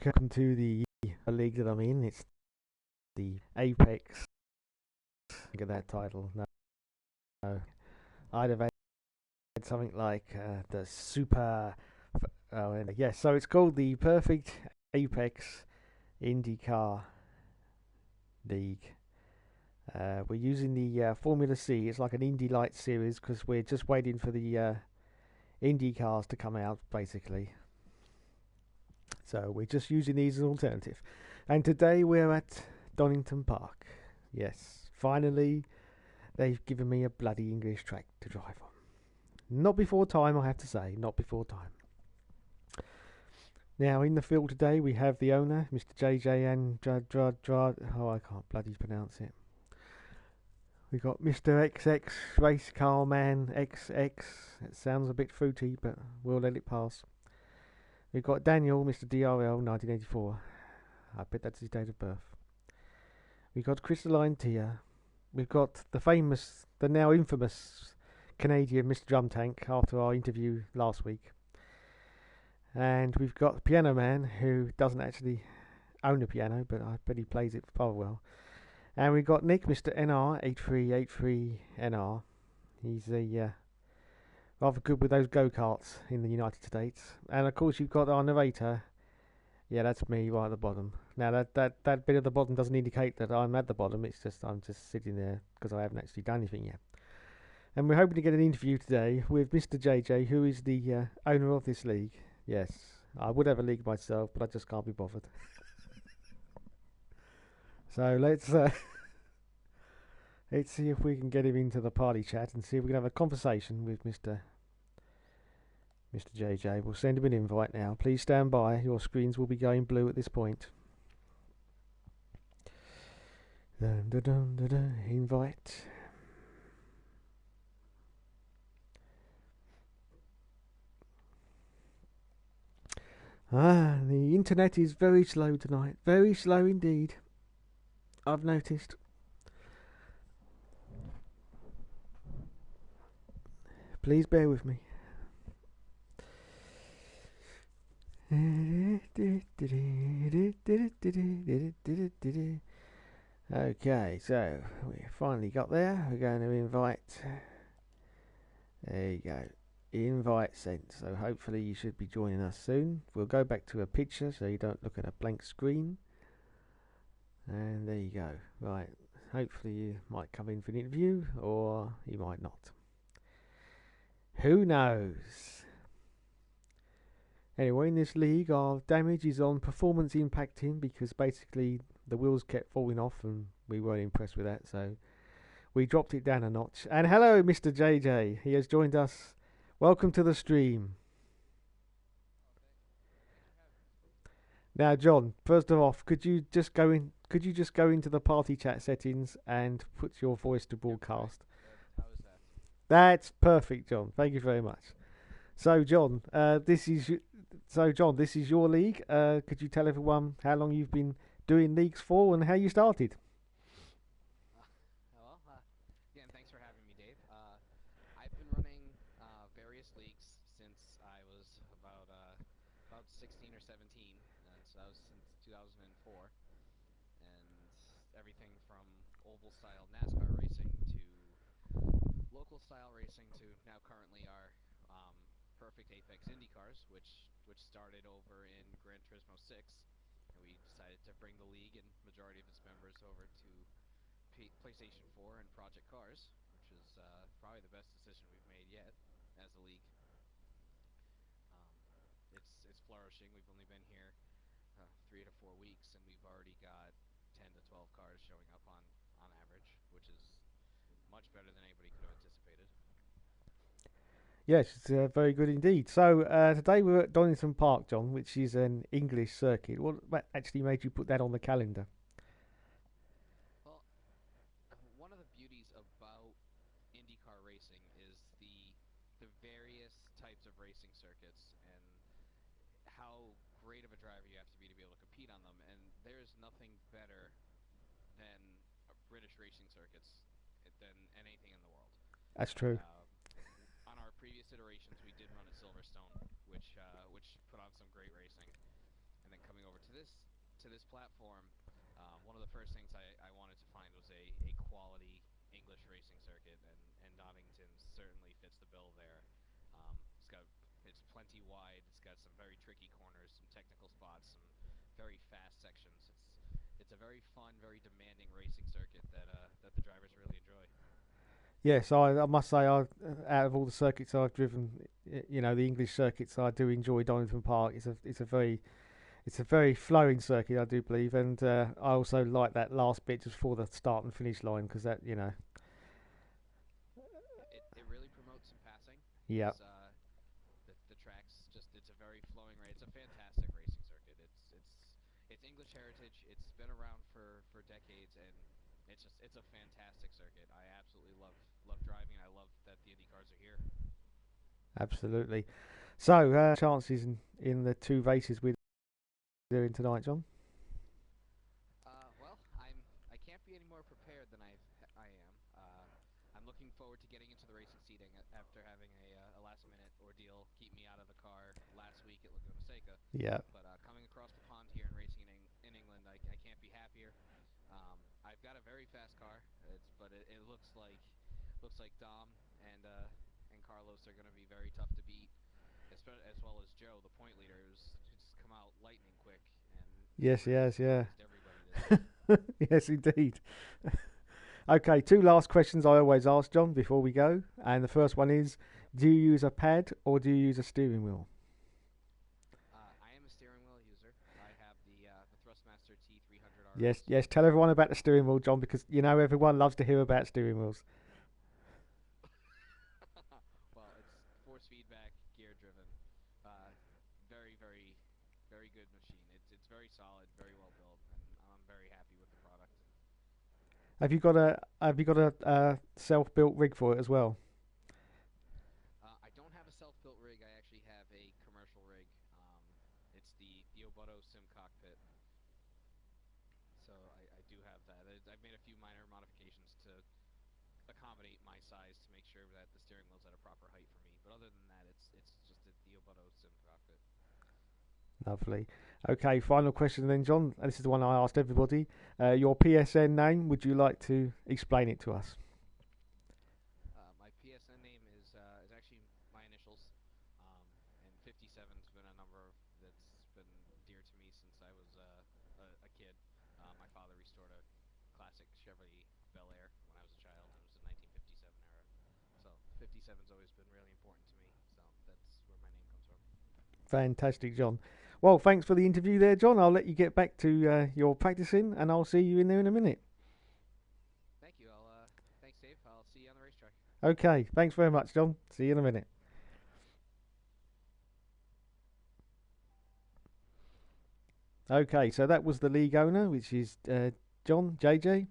Welcome to the league that I'm in. It's the Apex. Get that title. No. I'd have had something like the Super. Oh, yes. So it's called the Perfect Apex IndyCar League. We're using the Formula C. It's like an Indy Light series because we're just waiting for the Indy cars to come out, basically. So we're just using these as an alternative. And today we're at Donington Park. Yes, finally they've given me a bloody English track to drive on. Not before time, I have to say. Not before time. Now, in the field today, we have the owner, Mr. JJ, and oh, I can't bloody pronounce it. We got Mr. XX, Race Car Man XX. It sounds a bit fruity, but we'll let it pass. We've got Daniel, Mr. DRL, 1984. I bet that's his date of birth. We've got Crystalline Tia. We've got the now infamous Canadian Mr. Drum Tank after our interview last week. And we've got Piano Man, who doesn't actually own a piano, but I bet he plays it far well. And we've got Nick, Mr. NR8383NR. He's rather good with those go-karts in the United States. And of course you've got our narrator. Yeah, that's me right at the bottom. Now that bit at the bottom doesn't indicate that I'm at the bottom. It's just I'm just sitting there because I haven't actually done anything yet. And we're hoping to get an interview today with Mr. JJ, who is the owner of this league. Yes, I would have a league myself, but I just can't be bothered. So let's see if we can get him into the party chat and see if we can have a conversation with Mr. JJ. We'll send him an invite now. Please stand by. Your screens will be going blue at this point. Dun, dun, dun, dun, dun. Invite. The internet is very slow tonight. Very slow indeed. I've noticed. Please bear with me. Okay, so we finally got there. We're going to invite. There you go. Invite sent. So hopefully you should be joining us soon. We'll go back to a picture so you don't look at a blank screen. And there you go. Right. Hopefully you might come in for an interview or you might not. Who knows? Anyway, in this league, our damage is on performance impacting because basically the wheels kept falling off and we weren't impressed with that, so we dropped it down a notch. And hello, Mr. JJ. He has joined us. Welcome to the stream. Now, John, first of all, could you just go into the party chat settings and put your voice to broadcast? How is that? That's perfect, John. Thank you very much. So, John, this is your league. Could you tell everyone how long you've been doing leagues for and how you started? Again, thanks for having me, Dave. I've been running various leagues since I was about 16 or 17, and so that was since 2004, and everything from oval style NASCAR racing to local style racing to now currently our Perfect Apex Indy cars, which started over in Gran Turismo 6, and we decided to bring the league and majority of its members over to PlayStation 4 and Project Cars, which is probably the best decision we've made yet as a league. It's flourishing. We've only been here 3 to 4 weeks, and we've already got 10 to 12 cars showing up on average, which is much better than anybody could have anticipated. Yes, it's very good indeed. So today we're at Donington Park, John, which is an English circuit. What actually made you put that on the calendar? Well, one of the beauties about IndyCar racing is the various types of racing circuits and how great of a driver you have to be able to compete on them. And there's nothing better than British racing circuits than anything in the world. That's And true. on our previous iterations, we did run at Silverstone, which put on some great racing. And then coming over to to this platform, one of the first things I wanted to find was a quality English racing circuit, and Donington certainly fits the bill there. It's plenty wide. It's got some very tricky corners, some technical spots, some very fast sections. It's a very fun, very demanding racing circuit that the drivers really enjoy. Yes, I must say, out of all the circuits I've driven, the English circuits, I do enjoy Donington Park. It's a very flowing circuit, I do believe, and I also like that last bit just before the start and finish line because It really promotes some passing. yeah, The tracks just it's a very flowing race. It's a fantastic racing circuit. It's English heritage. It's been around for decades, and it's a fantastic circuit. I absolutely love driving. I love that the Indy cars are here. absolutely. So, chances in the two races we're doing tonight, John? Well, I can't be any more prepared than I am. I'm looking forward to getting into the racing seating after having a last minute ordeal keep me out of the car last week at Laguna Seca. Yeah, But coming across the pond here and racing in England, I can't be happier. I've got a very fast car. It looks like Dom and Carlos are going to be very tough to beat, as well as Joe, the point leader, who's come out lightning quick and yes, really yes, yeah. surprised everybody this week. Yes, indeed. Okay, two last questions I always ask, John, before we go. And the first one is, do you use a pad or do you use a steering wheel? I am a steering wheel user. I have the Thrustmaster T300 Yes, RS. yes, tell everyone about the steering wheel, John, because everyone loves to hear about steering wheels. Well, it's force feedback, gear driven. Uh, very, very, very good machine. It's very solid, very well built, and I'm very happy with the product. Have you got a self built rig for it as well? I don't have a self-built rig. I actually have a commercial rig. It's the Oboto Sim Cockpit, so I do have that. I've made a few minor modifications to accommodate my size to make sure that the steering wheel's at a proper height for me. But other than that, it's just the Oboto Sim Cockpit. Lovely. Okay, final question then, John. And this is the one I asked everybody. Your PSN name, would you like to explain it to us? My PSN name is actually my initials, um, and 57's been a number that's been dear to me since I was a kid. My father restored a classic Chevrolet Bel Air when I was a child, and it was the 1957 era. So 57's always been really important to me. So that's where my name comes from. Fantastic, John. Well, thanks for the interview there, John. I'll let you get back to your practicing, and I'll see you in there in a minute. Thank you. Thanks, Dave. I'll see you on the racetrack. Okay, thanks very much, John. See you in a minute. Okay, so that was the league owner, which is John JJ,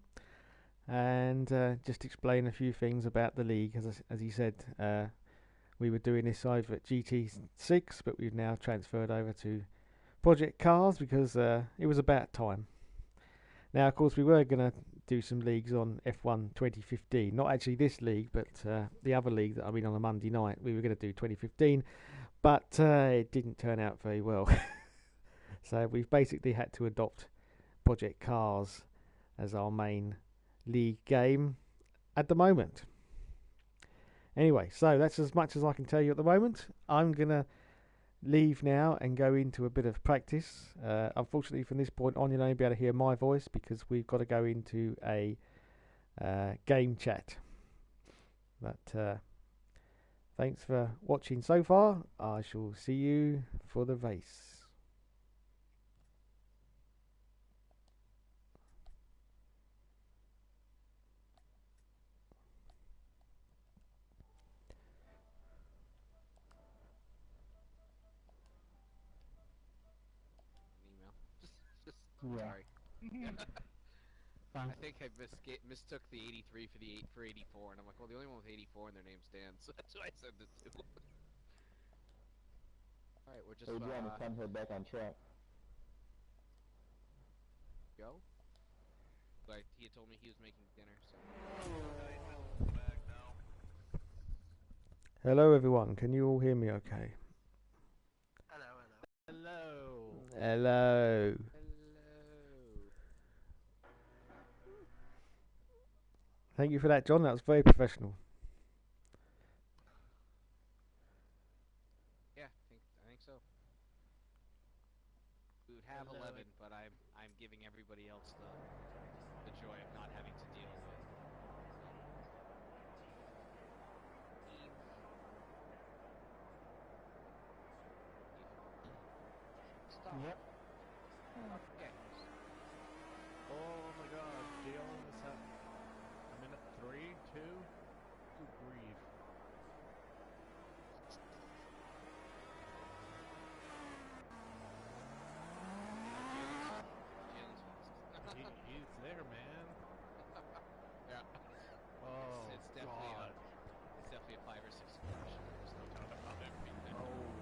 and just explain a few things about the league. As he said, we were doing this over at GT6, but we've now transferred over to Project Cars because it was about time. Now, of course, we were going to do some leagues on F1 2015. Not actually this league, but the other league that I'm in on a Monday night. We were going to do 2015, but it didn't turn out very well. So we've basically had to adopt Project Cars as our main league game at the moment. Anyway, so that's as much as I can tell you at the moment. I'm going to leave now and go into a bit of practice. Unfortunately, from this point on, you'll only be able to hear my voice because we've got to go into a game chat. But thanks for watching so far. I shall see you for the race. An email. Just Yeah. sorry. Fine. I think I mistook the 83 for 84, and I'm like, well, the only one with 84 in their name stands, so that's who I sent it to. All right, we're just Hey, John, it's time to head back on track. go. But he had told me he was making dinner, so. Hello, everyone. Can you all hear me okay? Hello, hello. Hello. Hello. Thank you for that, John. That was very professional. Yeah, I think so. We would have Hello. 11, but I'm giving everybody else the joy of not having to deal with Eve. Stop. Yep. Okay. Oh my god, Dale is at a minute 3, 2. Good grief. Jalen's fast. He's there, man. Yeah. Oh, It's definitely god. it's definitely a 5 or 6 squash. There's no doubt about it. Oh,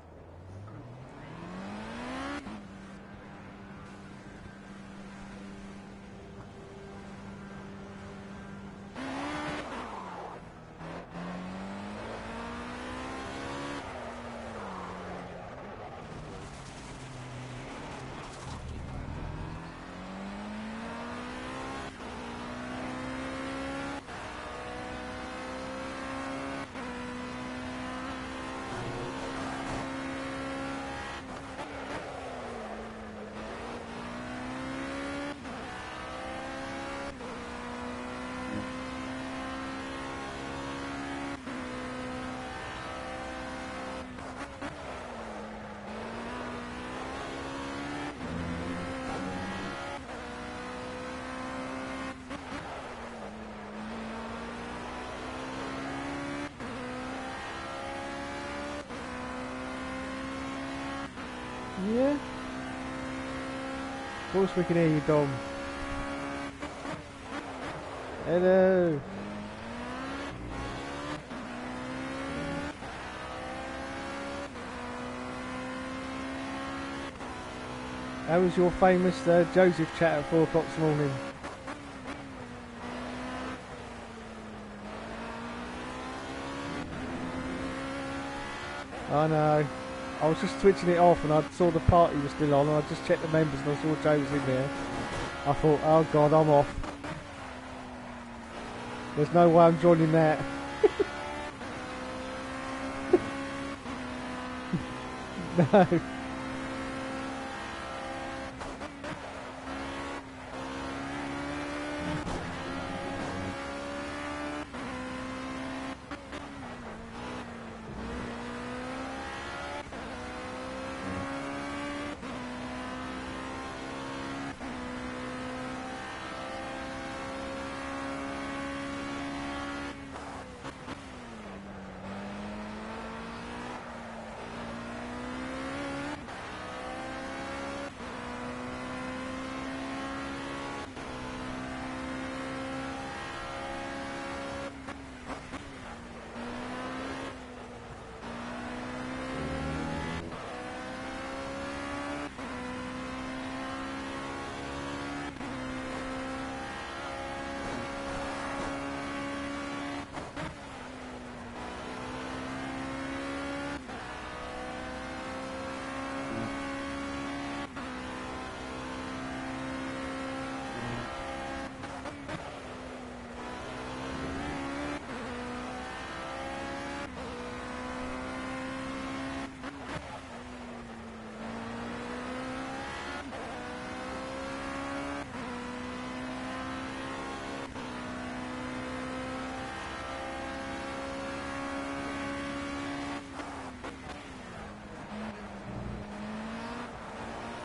Yeah. Of course we can hear you, Dom. Hello. How was your famous Joseph chat at 4 o'clock this morning? I know. I was just switching it off and I saw the party was still on and I just checked the members and I saw Joe was in there. I thought, oh god, I'm off. There's no way I'm joining that. No.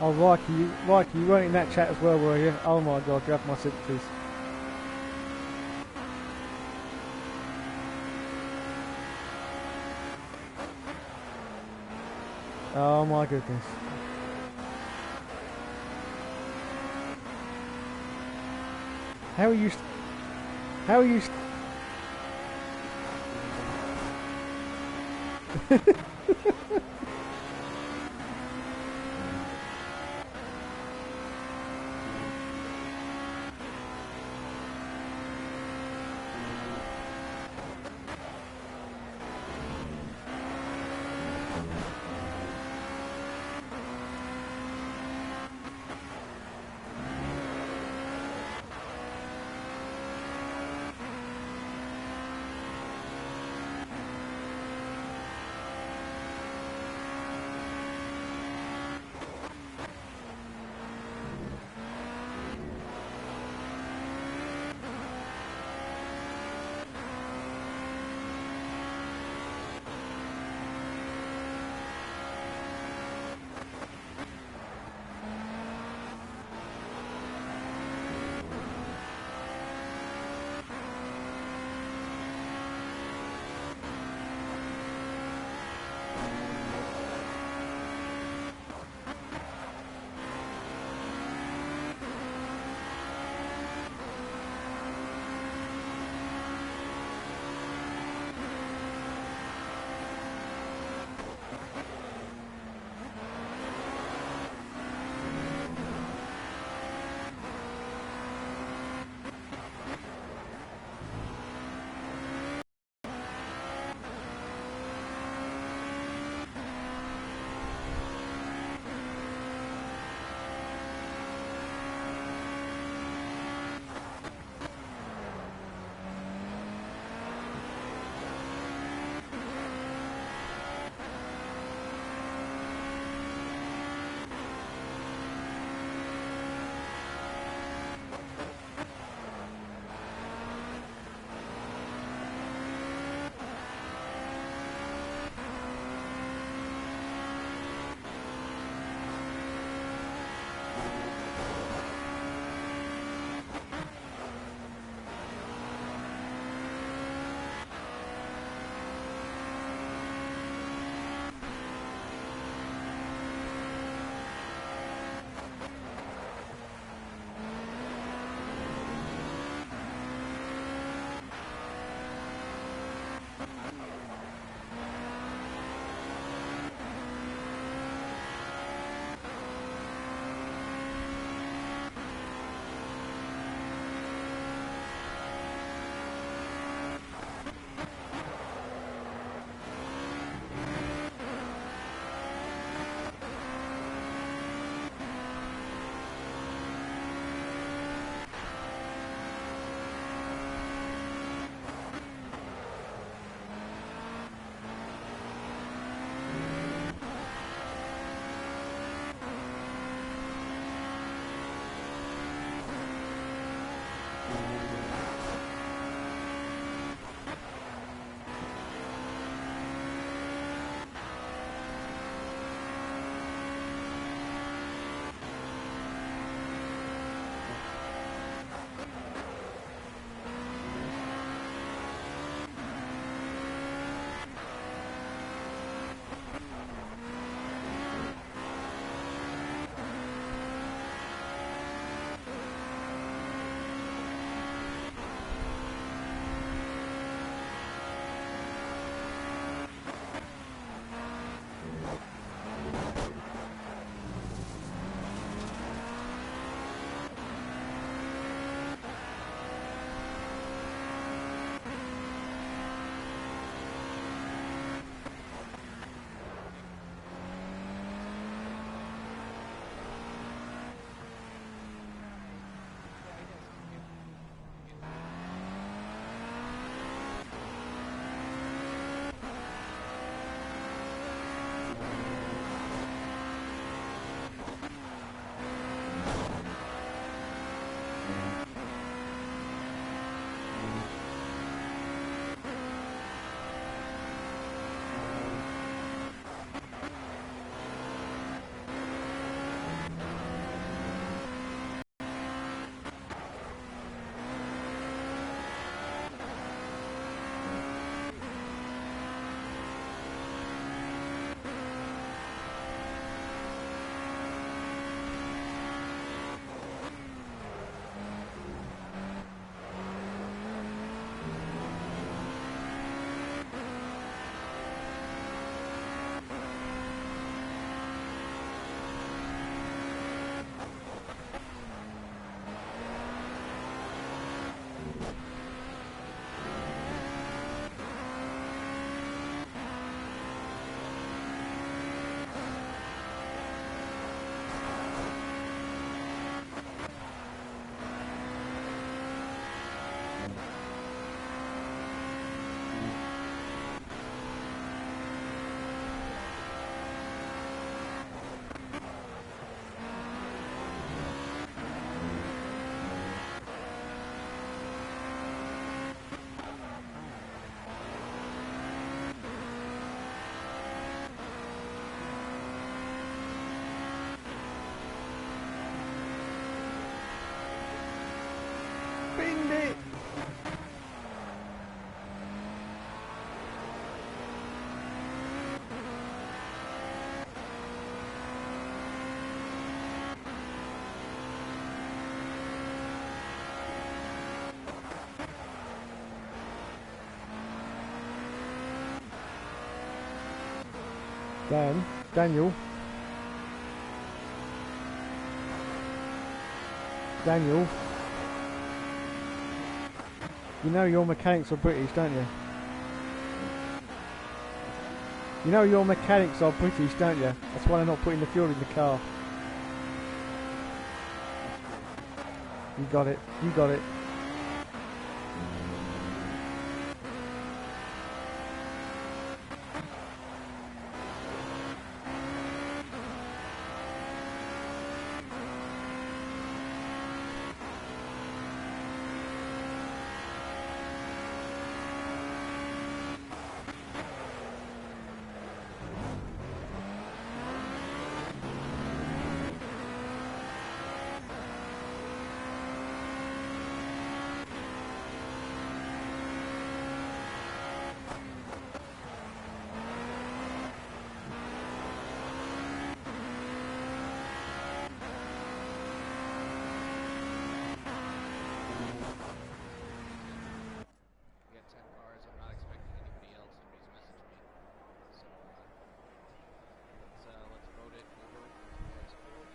Oh, Riker, you weren't in that chat as well, were you? Oh my god, you have my sympathies. Oh my goodness. How are you... How are you... Daniel. Daniel. You know your mechanics are British, don't you? You know your mechanics are British, don't you? That's why they're not putting the fuel in the car. You got it. You got it. We got 10 cars. I'm not expecting anybody else. Nobody's messaged me. So let's vote it over as code.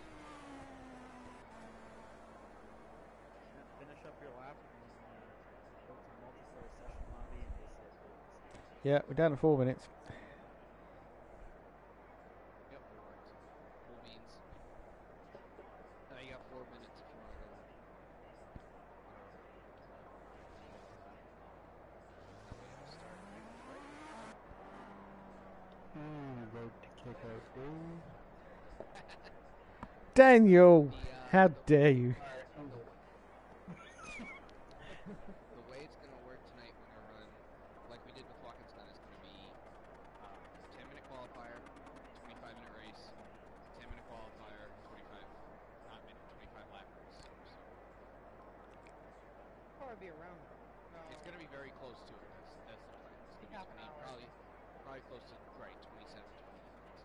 Yeah, finish up your lap and then go to multiplayer session lobby and just hit vote and start. Yeah, we're down to 4 minutes. Yep, it worked. Cool beans. You got 4 minutes if you want to go. Or that way it'll start. Right? Vote to kick out Dave. Daniel! How The dare you? the way it's gonna work tonight, we're gonna run like we did with Watkins Glen. It's gonna be 10-minute qualifier, 25-minute race, 10-minute qualifier, 25 not minute, 25 lap race. So Probably be around. No. it's gonna be very close to it. That's the plan. It's gonna be Half an hour. probably close to 27, 28 minutes.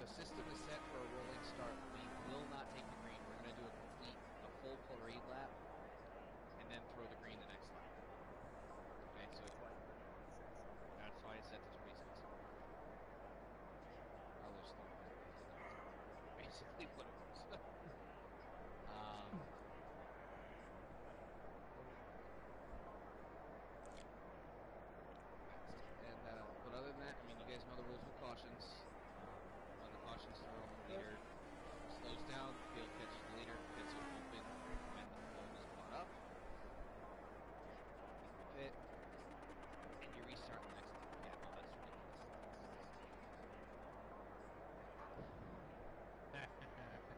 The system is set for a rolling start. We will not take the green. We're going to do a full parade lap, and then throw the green the next lap. Okay, so that's why it's set to 26. Our little slow movement is basically what it was. But other than that, I mean, you guys know the rules with cautions. When the cautions thrown, the leader slows down, field catches the leader, gets it open when the flow is brought up. You pit, and you restart the next lap. Yeah, no, that's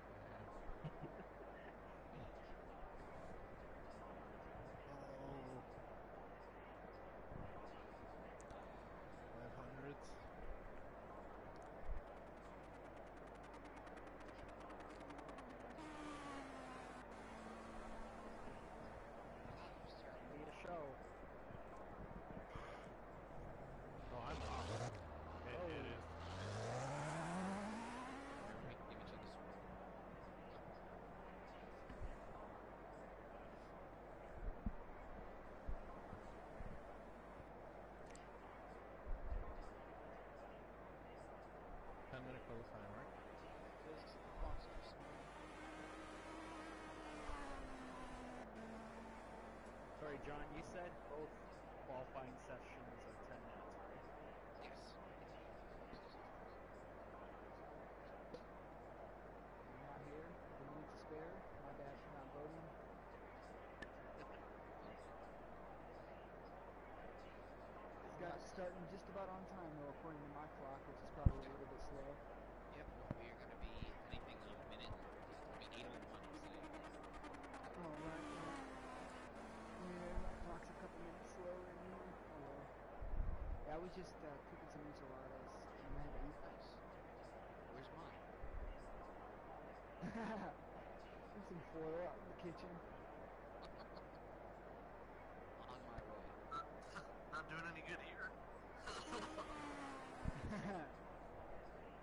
Oh. 500s. Be a show. Oh, I'm off. It is. we can give each other some room. 10-minute qualifying, right? Sorry, John, you said both qualifying sessions are 10 minutes, right? Yes. I'm not here with a minute to spare. My bad for not voting. It's got it starting just about on time though, according to my clock, which is probably a little bit slow. Yep, no, we are going to be anything a minute. It's going to be 8:01 today. Oh, right. Yeah, my clock's a couple minutes slower in here. Oh well. Yeah, I was just cooking some enchiladas and I had to eat. Nice. Where's mine? There's some foil out in the kitchen. On my way. Not doing any good here.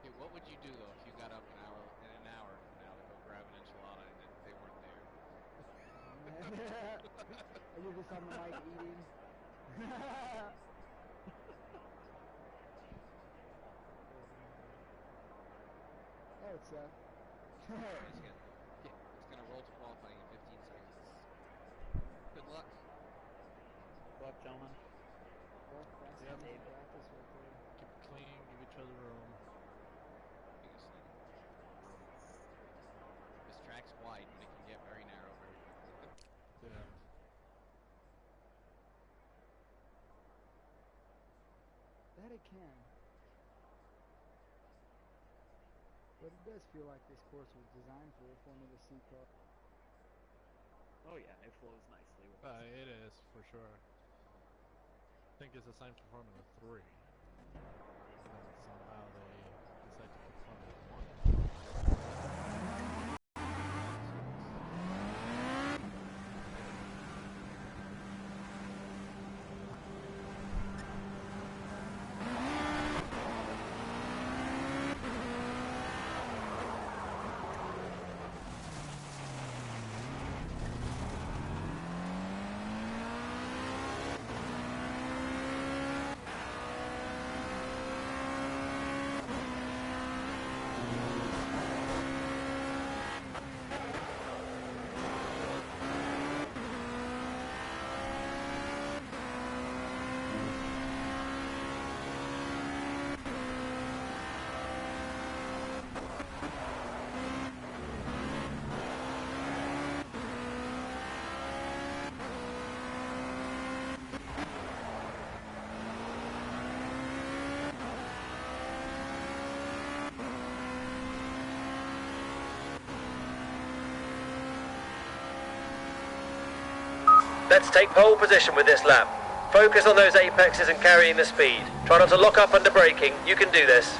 Hey, what would you do though if you got up an hour from now to go grab an enchilada and they weren't there? And you're just on the mic eating. it's It's gonna roll to qualifying in 15 seconds. Good luck. Good luck, gentlemen. well, fast Yep. and easy practice right there. Keep it clean, give each other room. Biggest thing. Room. This track's wide, but it can get very narrow very quickly. Yeah. That it can. But it does feel like this course was designed for a Formula C car. Oh yeah, it flows nicely with us. It is, for sure. I think it's assigned for Formula 3. And then somehow they decide to put Formula 1 in. Let's take pole position with this lap. Focus on those apexes and carrying the speed. Try not to lock up under braking. You can do this.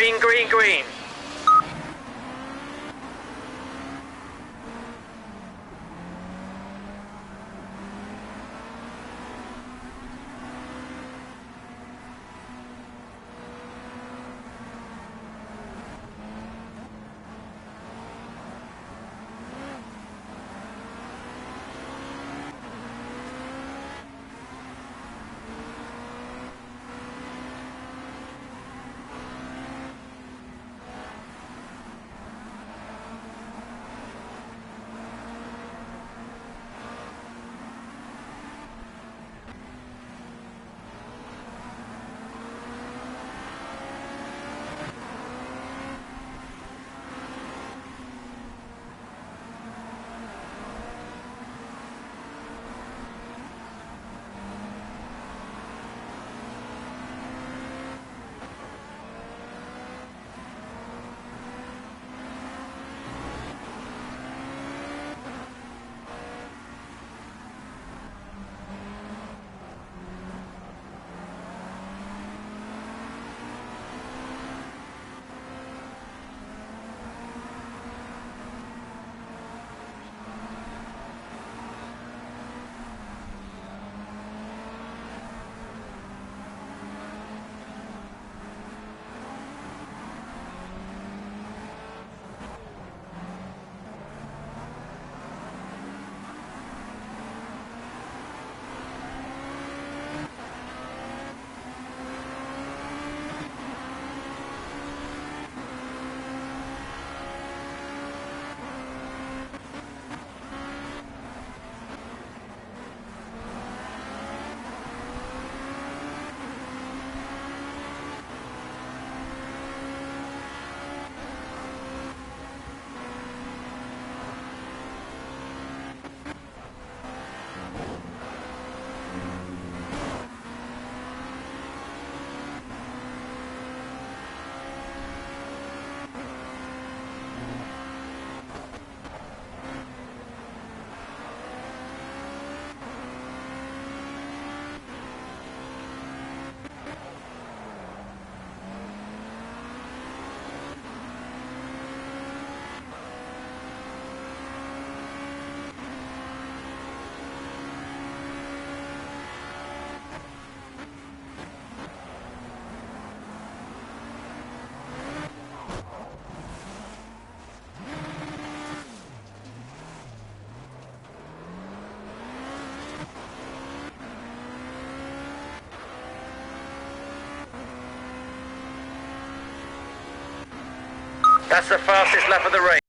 Green, green, green. That's the fastest lap of the race.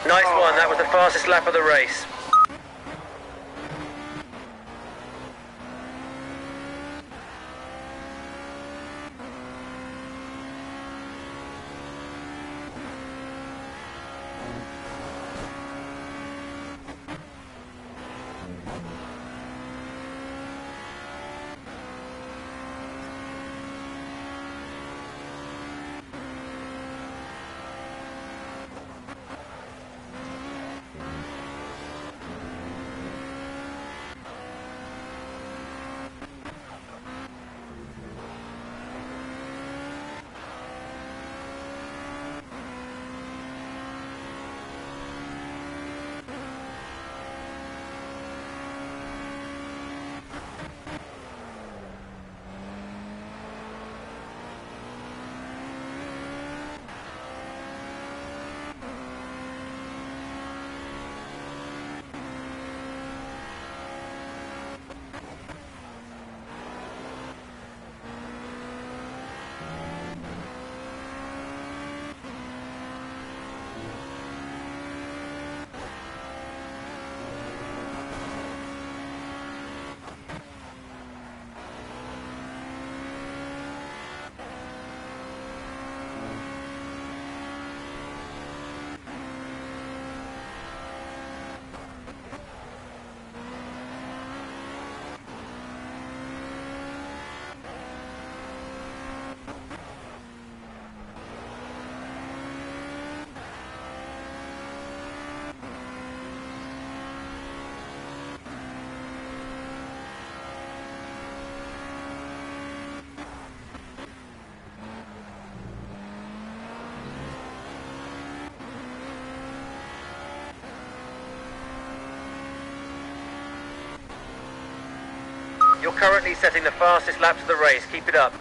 Nice one, that was the fastest lap of the race. You're currently setting the fastest lap to the race. Keep it up.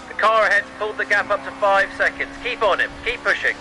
The car ahead's pulled the gap up to 5 seconds. Keep on him. Keep pushing.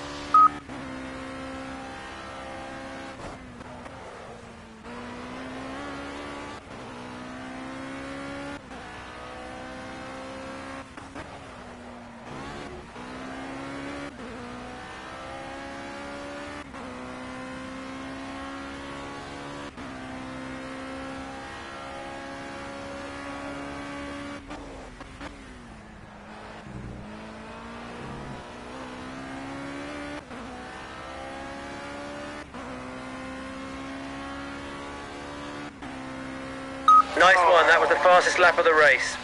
Nice one, that was the fastest lap of the race.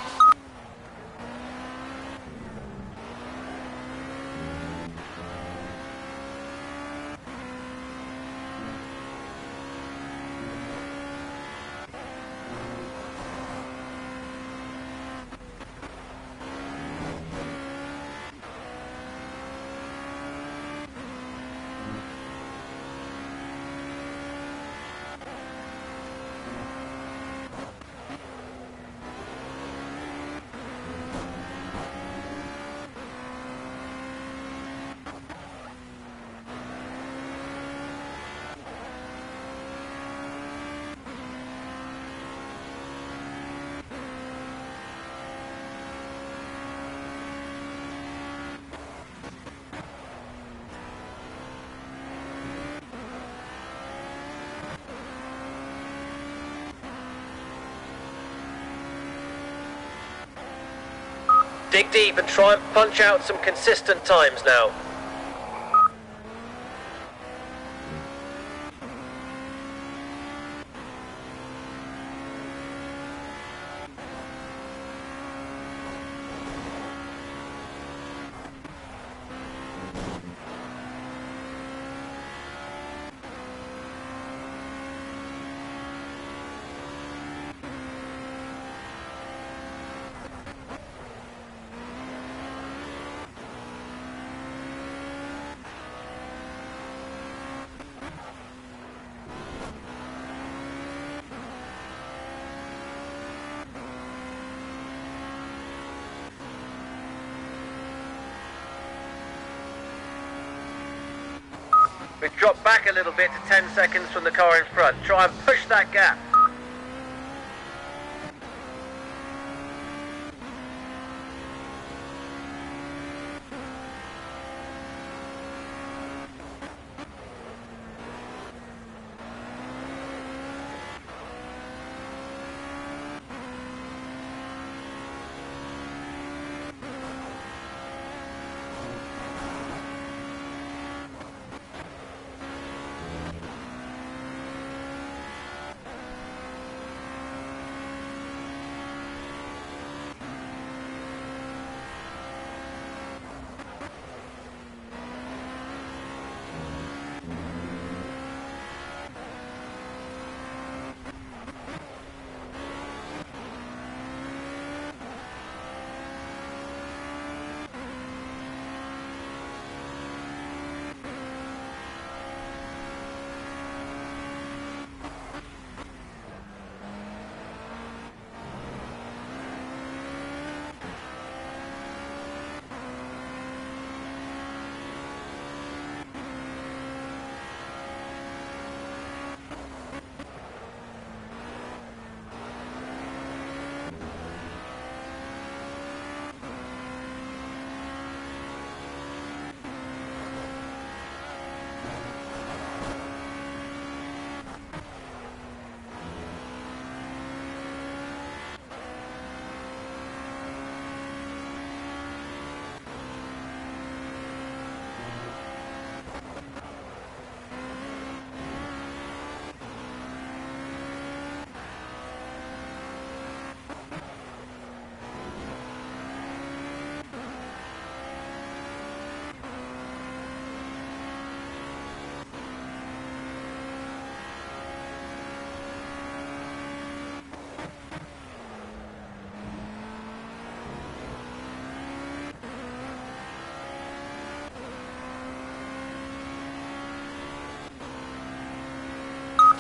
Dig deep and try and punch out some consistent times now. We've dropped back a little bit to 10 seconds from the car in front. Try and push that gap.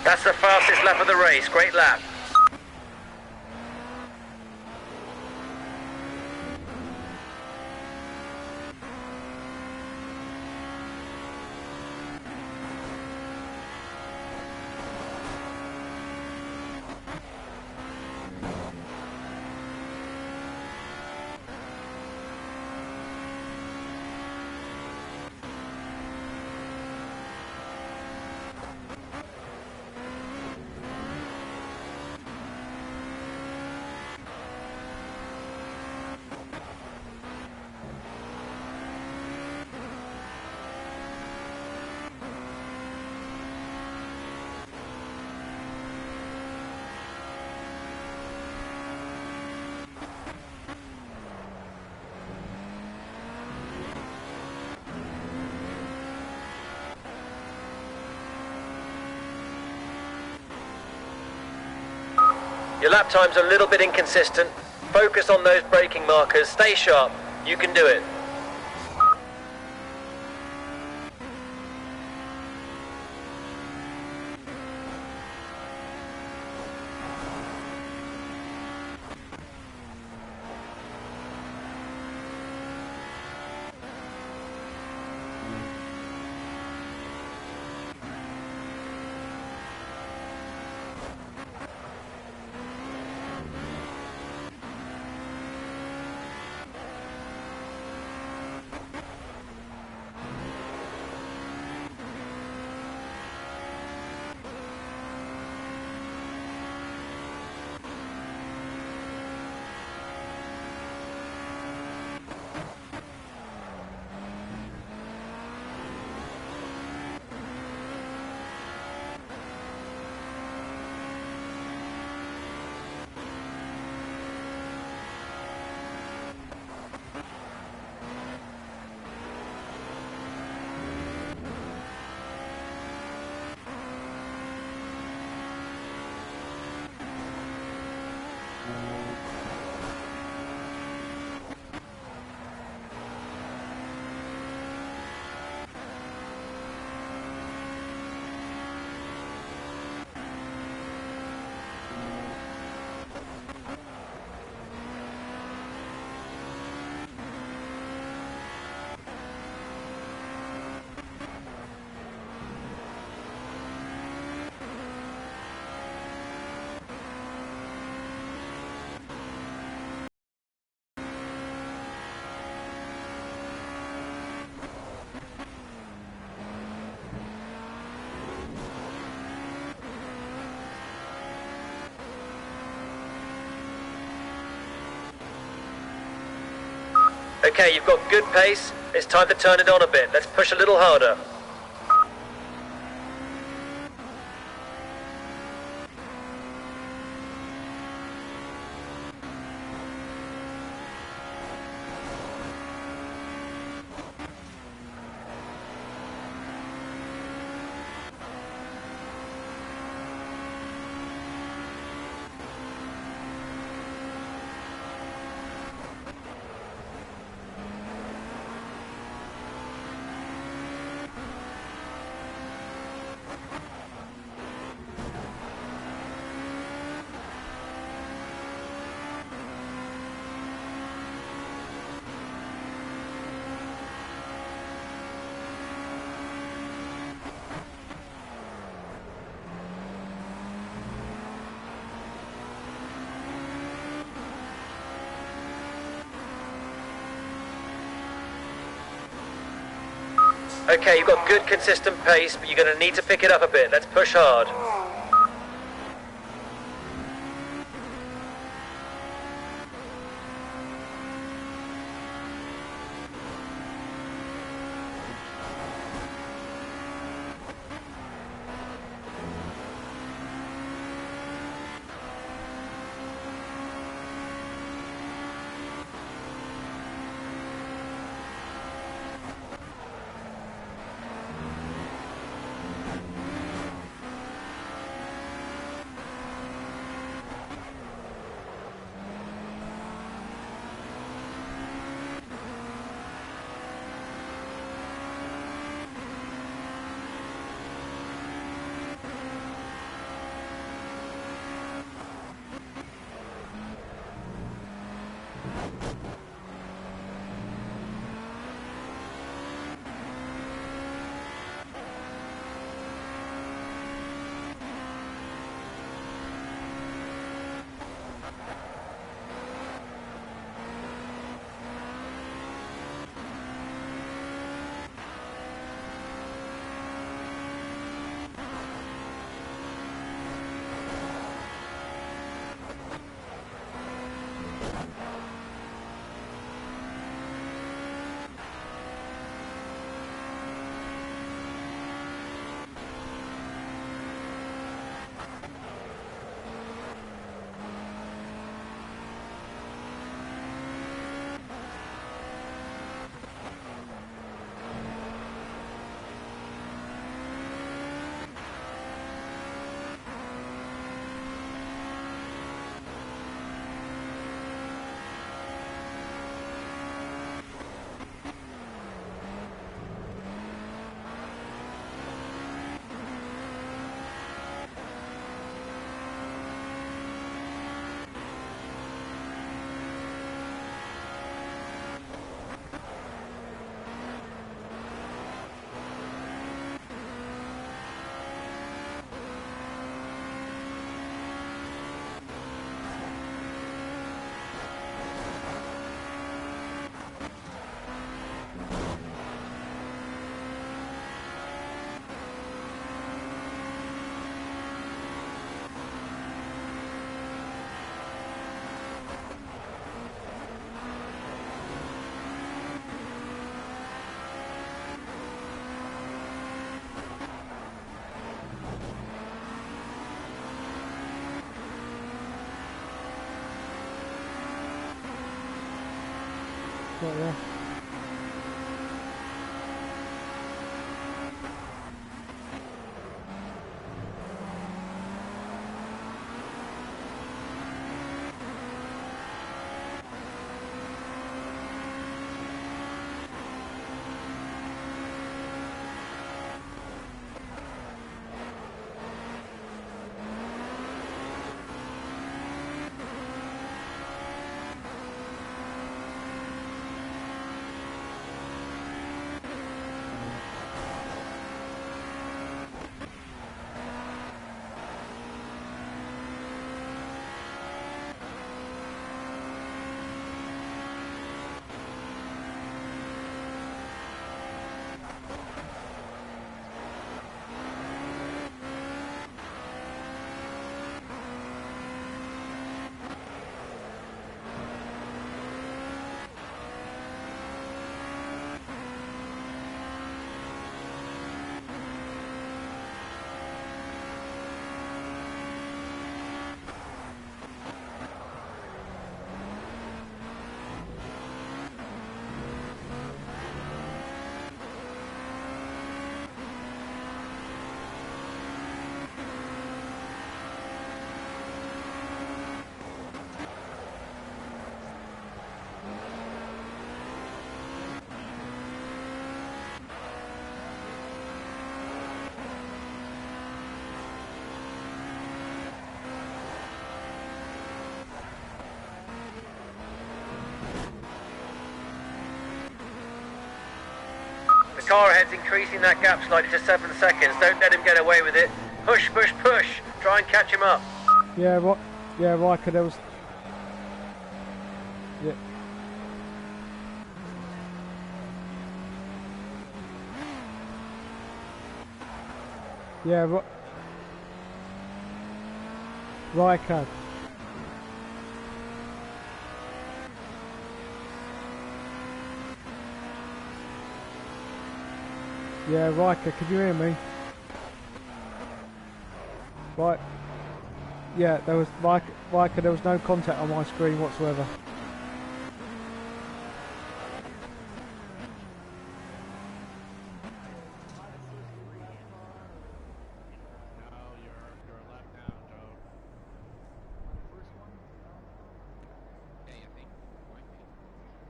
That's the fastest lap of the race. Great lap. Your lap time's a little bit inconsistent. Focus on those braking markers. Stay sharp. You can do it. Okay, you've got good pace. It's time to turn it on a bit. Let's push a little harder. Okay, you've got good consistent pace, but you're going to need to pick it up a bit. Let's push hard. Got ya. The car ahead's increasing that gap slightly to 7 seconds. Don't let him get away with it. Push, push, push. Try and catch him up. Yeah, what? Yeah, Riker, there was... Yeah. Yeah, Riker. Yeah, Riker, can you hear me? Right. Yeah, there was Riker, there was no contact on my screen whatsoever. No, you're a lap down, Joe. First one? Okay, I think might be.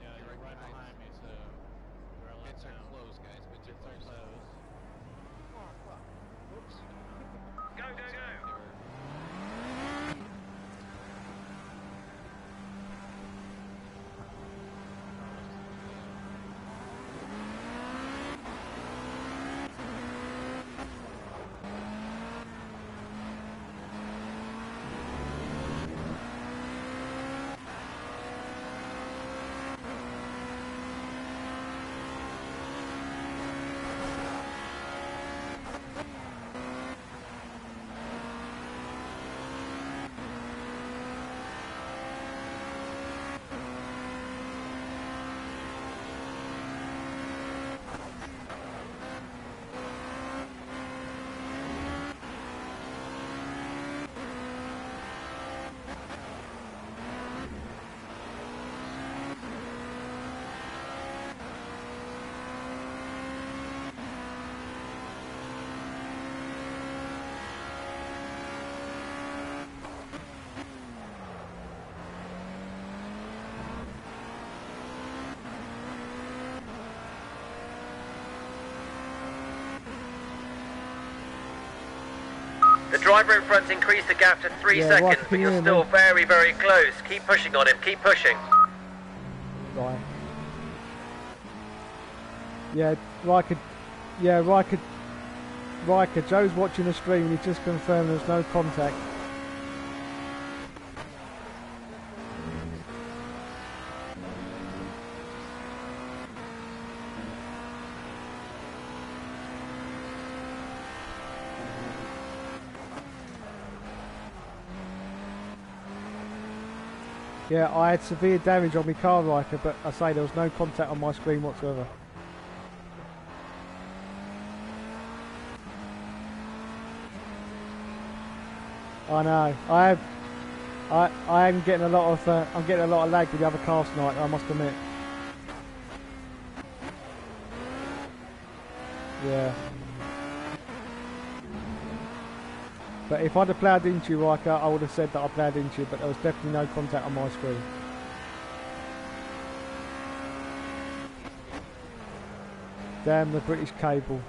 Yeah, You're you're right right behind behind me, so you're a lap Bits are down. closed, guys. Bits are Bits are closed. closed. Oh, fuck. Oops. Go, go, Sorry, go. they were- The driver in front's increased the gap to 3 Yeah, seconds, Riker, but can you you're hear still me? very, very close. Keep pushing on him. Keep pushing. Right. Yeah, Riker. Yeah, Riker. Joe's watching the stream and he just confirmed there's no contact. Yeah, I had severe damage on my car, Riker, but I say there was no contact on my screen whatsoever. I know. I am getting a lot of I'm getting a lot of lag with the other cars tonight, I must admit. Yeah. But if I'd have ploughed into you, Riker, I would have said that I ploughed into you, but there was definitely no contact on my screen. Damn the British cable.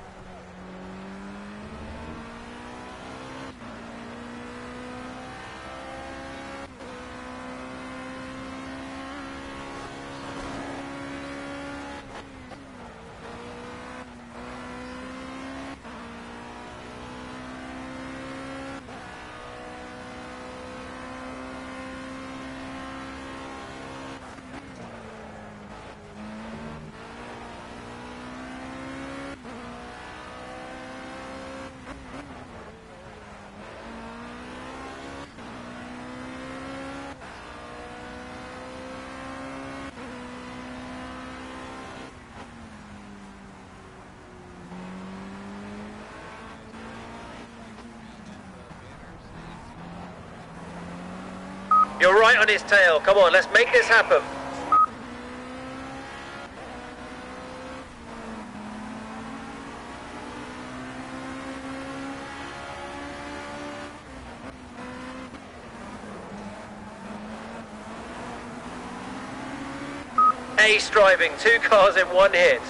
You're right on his tail. Come on, let's make this happen. Ace driving, 2 cars in 1 hit.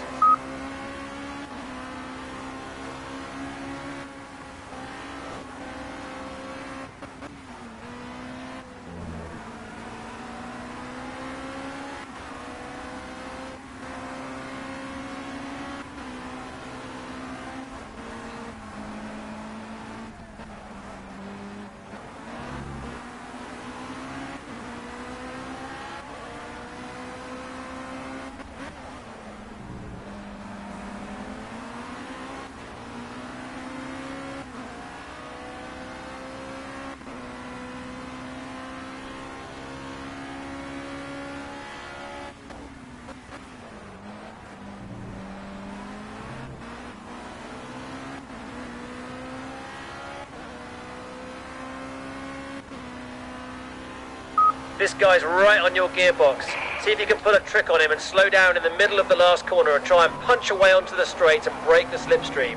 This guy's right on your gearbox. See if you can pull a trick on him and slow down in the middle of the last corner and try and punch away onto the straight and break the slipstream.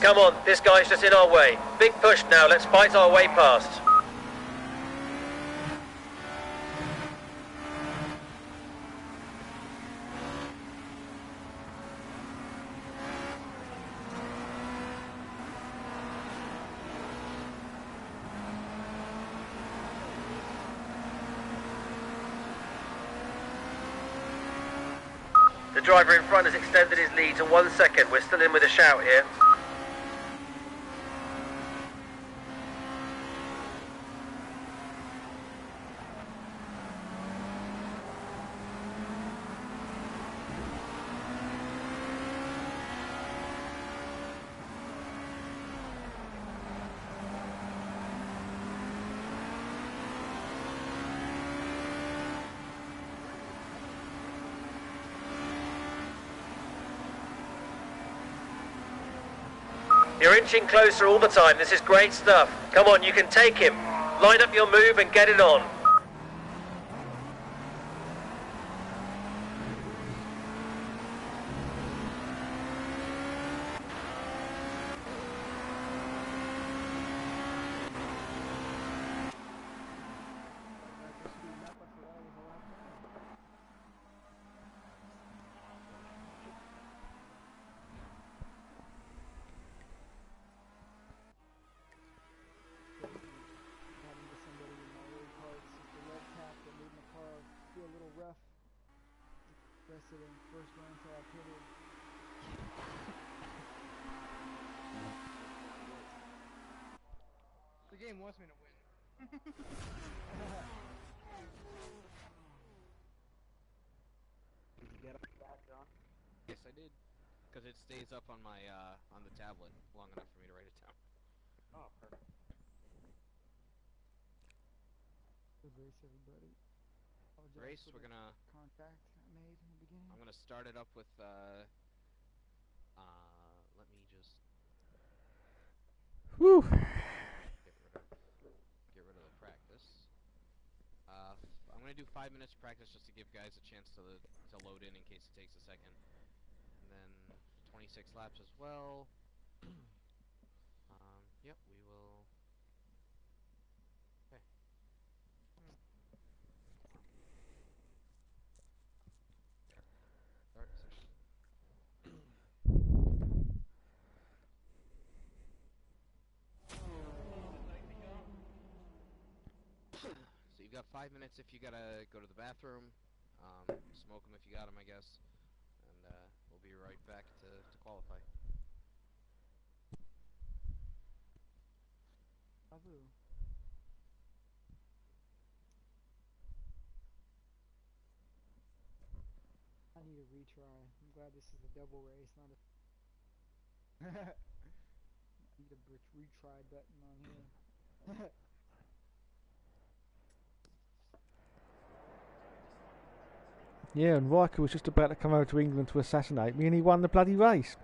Come on, this guy's just in our way. Big push now, let's fight our way past. The driver in front has extended his lead to 1 second. We're still in with a shout here. You're inching closer all the time. This is great stuff. Come on, you can take him. Line up your move and get it on. Having to somebody in my old car, it's just a leg tap that made my car feel a little rough. Press it in first run until I put it. The game wants me to win. Did you get up that, John? Yes, I did. Because it stays up on my on the tablet long enough for me to write it down. Oh, perfect. Good race, everybody. Apologize Race, for we're the gonna. contact I made in the beginning. I'm gonna start it up with. Let me just Woo! get rid of the practice. I'm gonna do 5 minutes of practice just to give guys a chance to load in case it takes a second, and then 26 laps as well. Yep, we will. Okay. Start session. So you've got 5 minutes if you gotta go to the bathroom. Smoke them if you got them, I guess. And we'll be right back to qualify. Babu. I need a retry. I'm glad this is a double race, not a. I need a retry button on here. Yeah, and Riker was just about to come over to England to assassinate me, and he won the bloody race.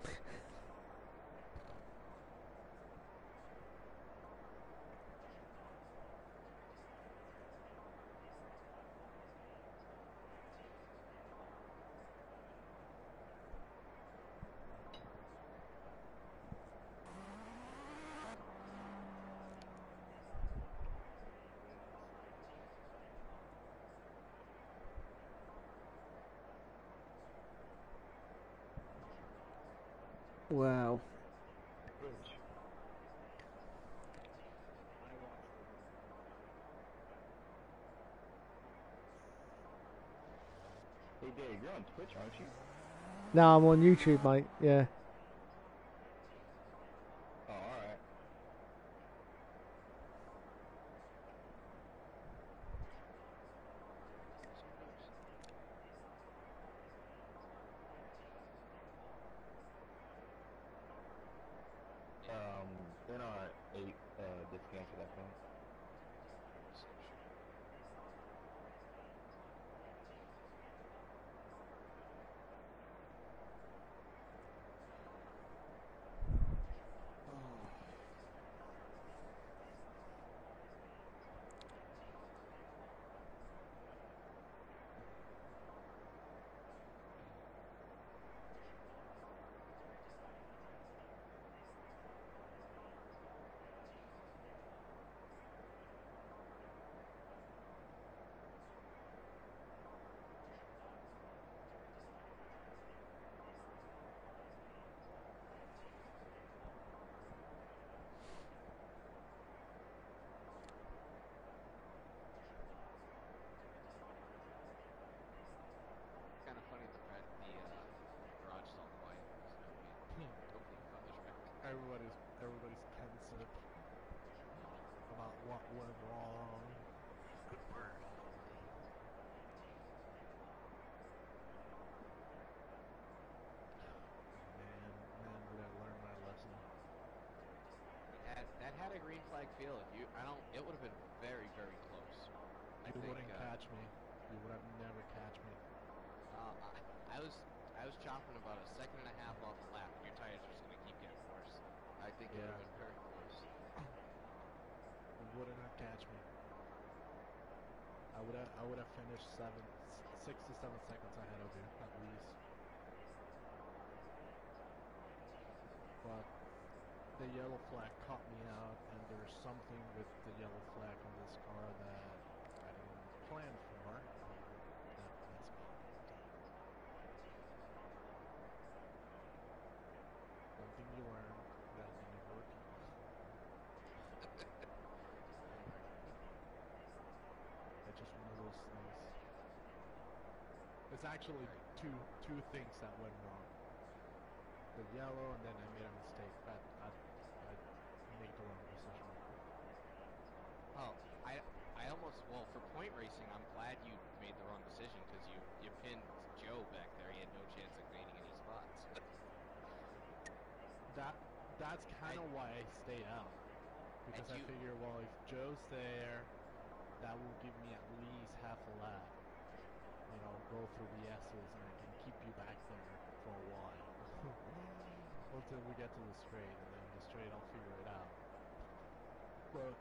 Wow. Which? I watched it. Hey Dave, you're on Twitch, aren't you? Now I'm on YouTube, mate. Yeah. Oh, alright. They're not 8 discounts for that phone. like feel if you, I don't, it would have been very, very close. You wouldn't catch me. You would have never catch me. I was chopping about a second and a half off a lap, and your tires are just gonna keep getting worse. I think it would have been very close. You wouldn't have catch me. I would have finished 6 to 7 seconds ahead of you at least. But the yellow flag caught me out, and there's something with the yellow flag in this car that I didn't plan for, and that messed me up. One thing you learn that you never repeat. It's just one of those things. It's actually two things that went wrong. The yellow, and then I made a mistake. I made the wrong decision. Oh, I almost, well, for point racing, I'm glad you made the wrong decision because you pinned Joe back there. He had no chance of gaining any spots. That's kind of why I stayed out, because I figure, well, if Joe's there, that will give me at least half a lap. You know, go through the S's, and I can keep you back there for a while until we get to the straight, and then the straight I'll figure it out. But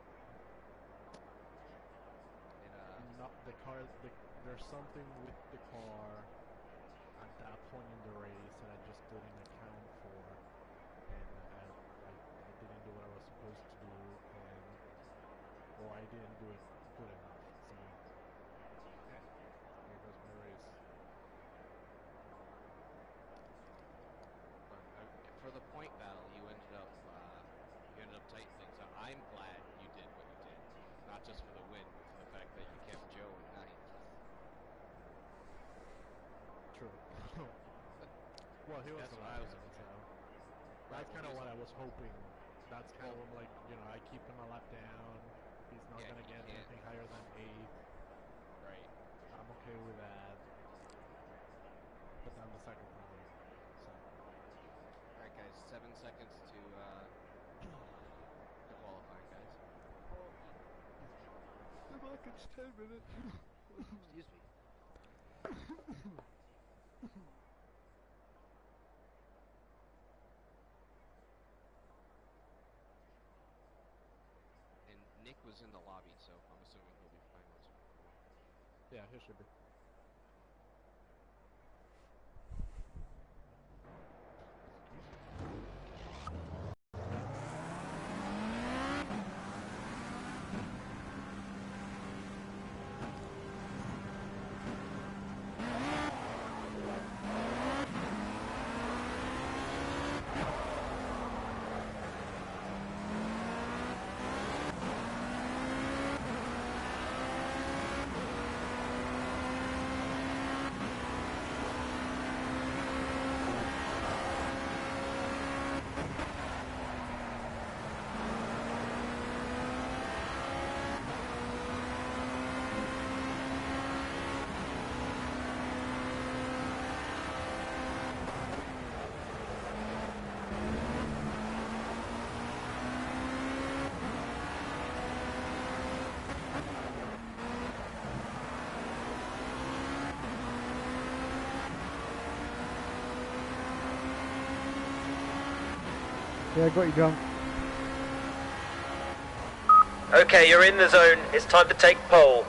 not the car. There's something with the car at that point in the race that I just didn't account for, and I didn't do what I was supposed to do, or I didn't do it good enough. So yeah, there goes my race. But for the point battle, you ended up tightening things up. I'm glad you did what you did, not just for the win, but for the fact that you kept Joe in ninth. True. Well, he was the last one, so that's kind of what I was hoping. That's kind of like, you know, I keep him a lap down. He's not gonna get anything higher than 8th. Right. I'm okay with that. But I'm the second time, so. All right, guys. 7 seconds to the qualifying, guys. Okay. The clock is 10 minutes. Excuse me. And Nick was in the lobby, so I'm assuming he'll be fine once we come on. Yeah, he should be. Yeah, I got you, John. Okay, you're in the zone. It's time to take pole.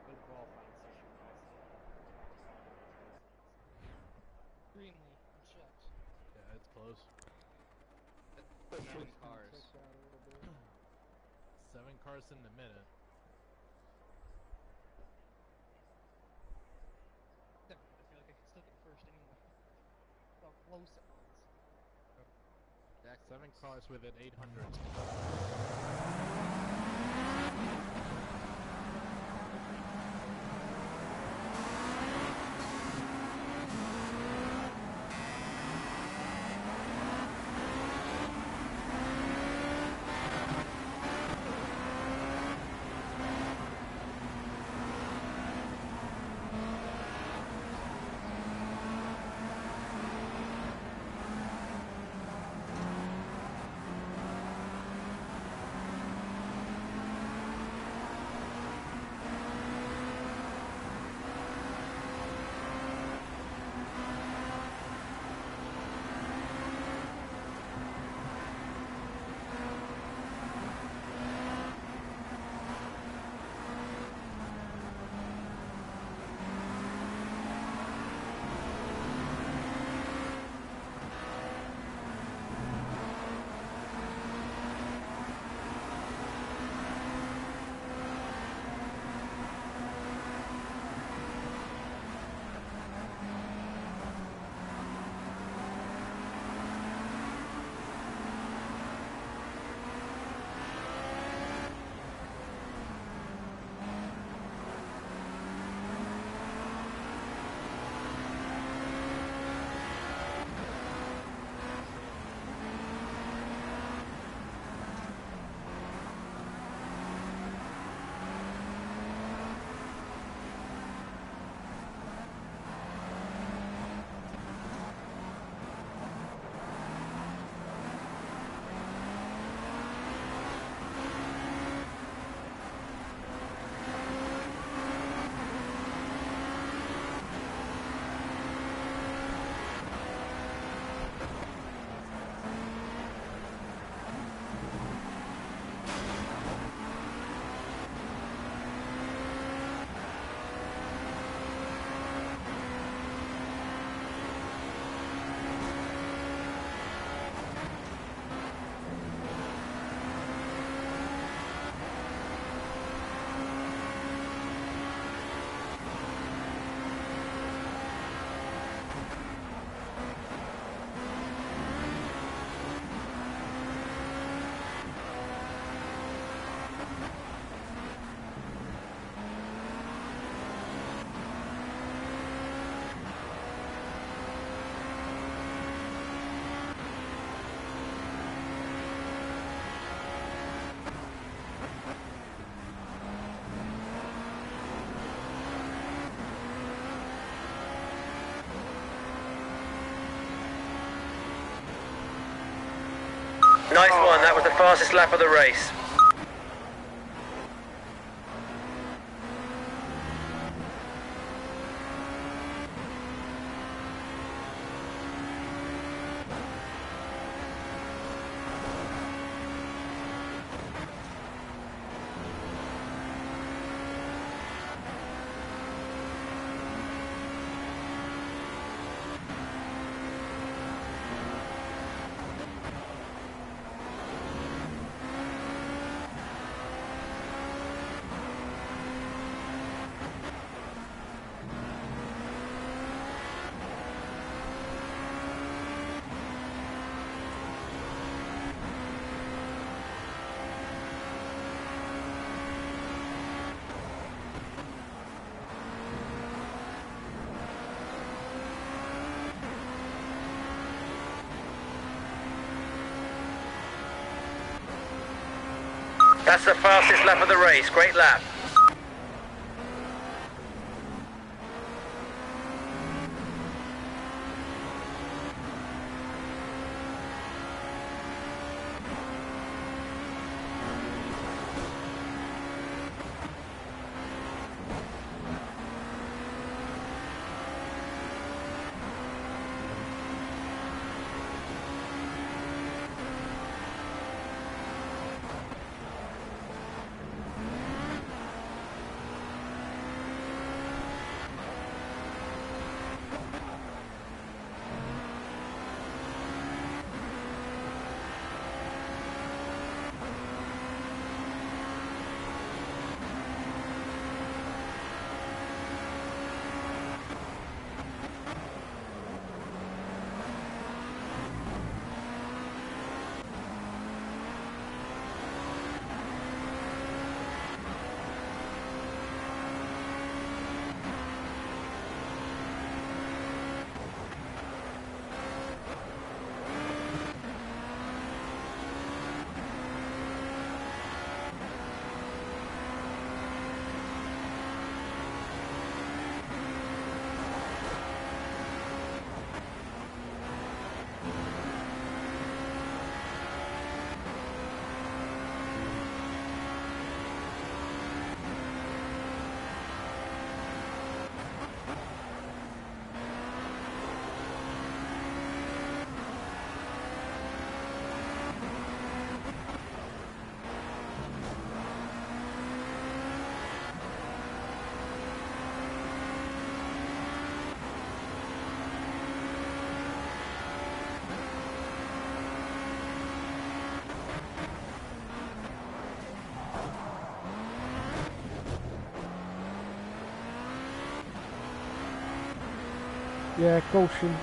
Good qualifying session, guys. Extremely checked. Yeah, it's close. 7 cars. Checked out a little bit. 7 cars in a minute. 7. I feel like I could still get first anyway. How close it was. Exactly. 7 cars within 800. Nice one, that was the fastest lap of the race. That's the fastest lap of the race. Great lap. Yeah, caution.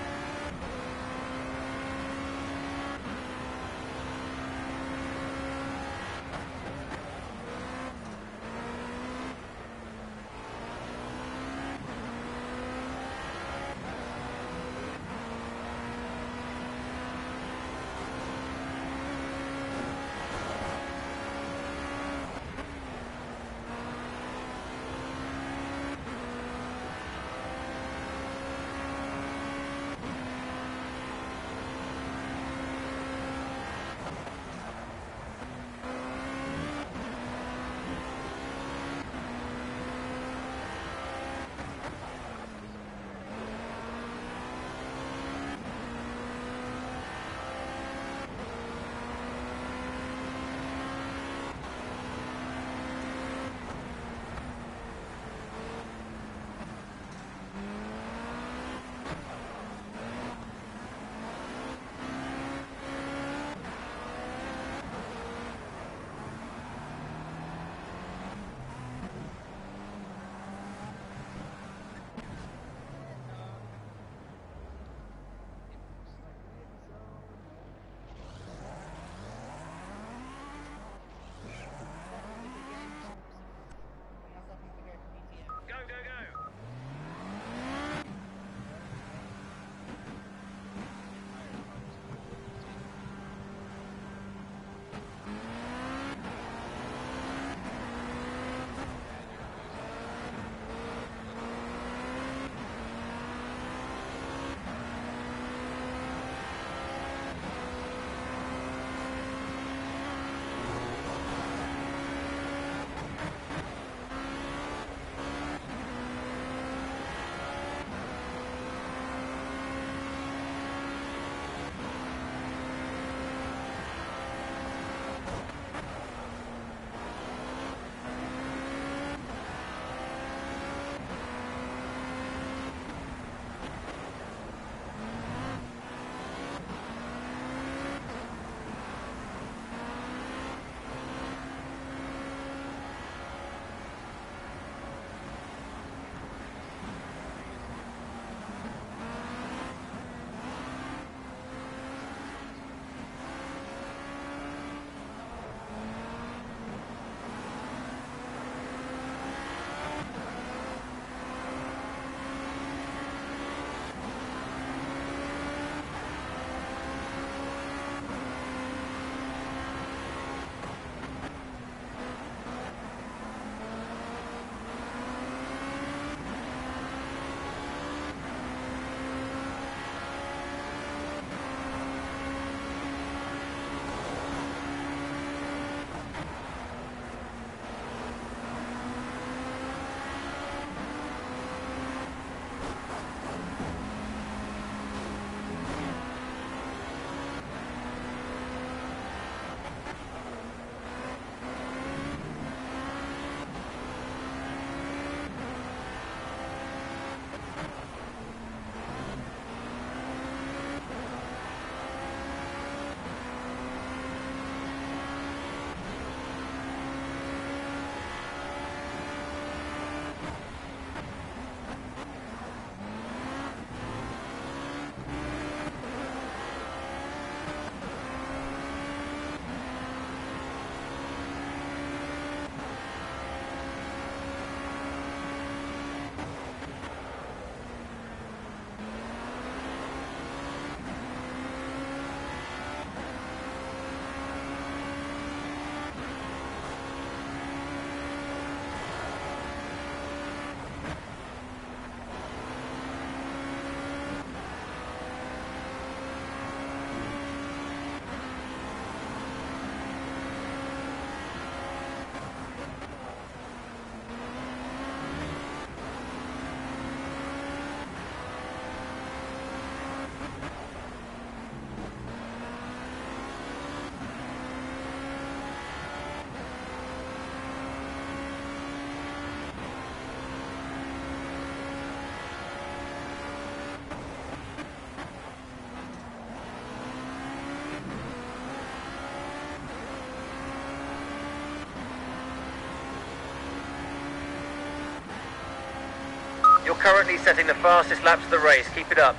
You're currently setting the fastest laps of the race. Keep it up.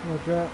Roger.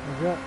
Roger.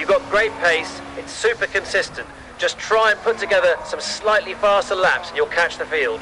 You've got great pace, it's super consistent. Just try and put together some slightly faster laps and you'll catch the field.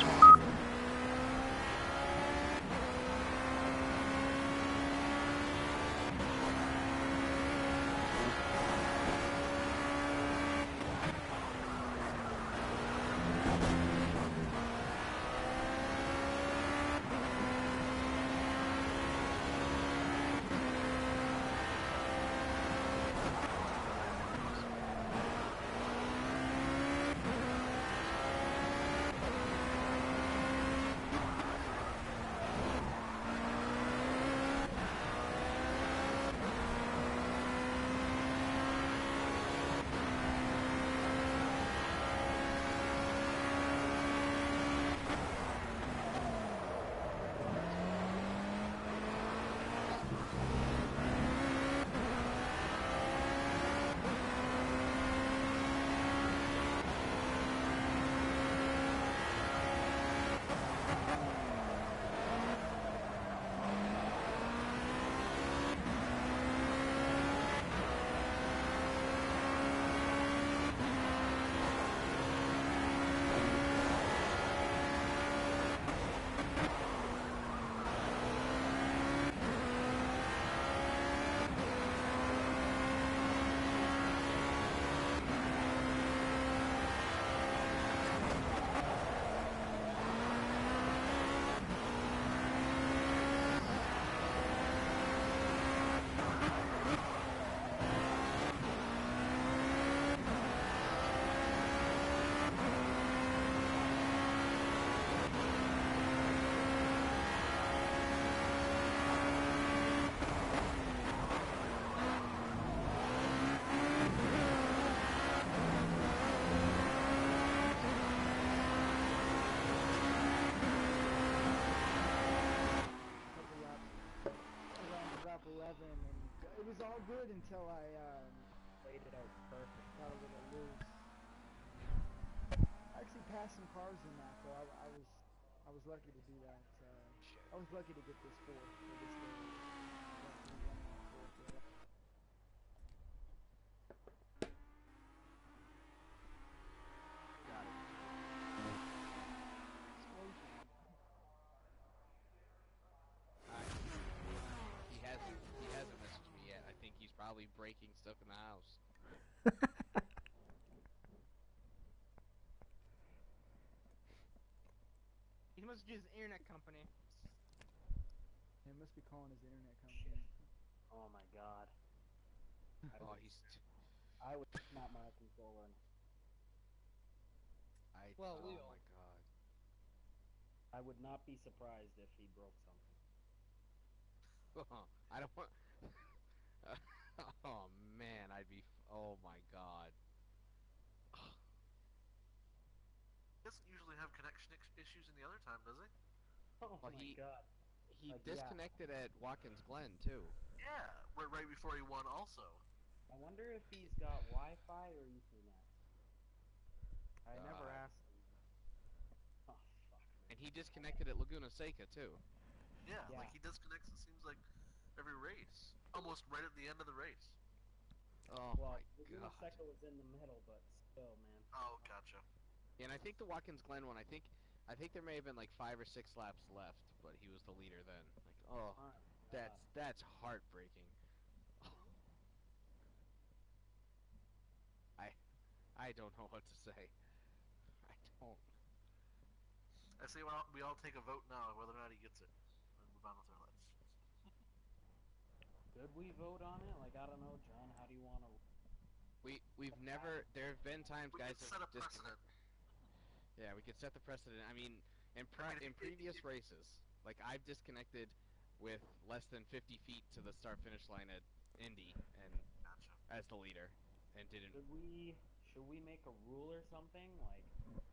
Lap 11, and it was all good until I laid it out perfect. Got a little loose. I actually passed some cars in that, though. I was lucky to do that. I was lucky to get this fourth for this day. Got it. He hasn't messaged me yet. I think he's probably breaking stuff in the house. He must be his internet company. He must be calling his internet company. Oh my god. Oh, he's. I would snap my controller. Oh my god. I would not be surprised if he broke something. I don't want. Oh man, I'd be. Oh my god. He doesn't usually have connection issues in the other time, does he? Oh Well, my god. He Like, disconnected at Watkins Glen too. Yeah, right before he won also. I wonder if he's got Wi-Fi or Ethernet. I never asked him. Oh, fuck, man. And he disconnected at Laguna Seca too. Yeah, like he disconnects, it seems like, every race. Almost right at the end of the race. Oh well, my Laguna god. Seca was in the middle, but still, man. Oh, gotcha. And I think the Watkins Glen one, I think there may have been like 5 or 6 laps left, but he was the leader then. Like, oh, that's heartbreaking. I don't know what to say. I don't. I say we all take a vote now whether or not he gets it. And move on with our lives. Could we vote on it? Like, I don't know, John. How do you want to? We've never. There have been times We guys could set have a precedent. Yeah, we could set the precedent. I mean, in previous races, like I've disconnected with less than 50 feet to the start-finish line at Indy, and Gotcha. as the leader, and didn't. Should we make a rule or something? Like,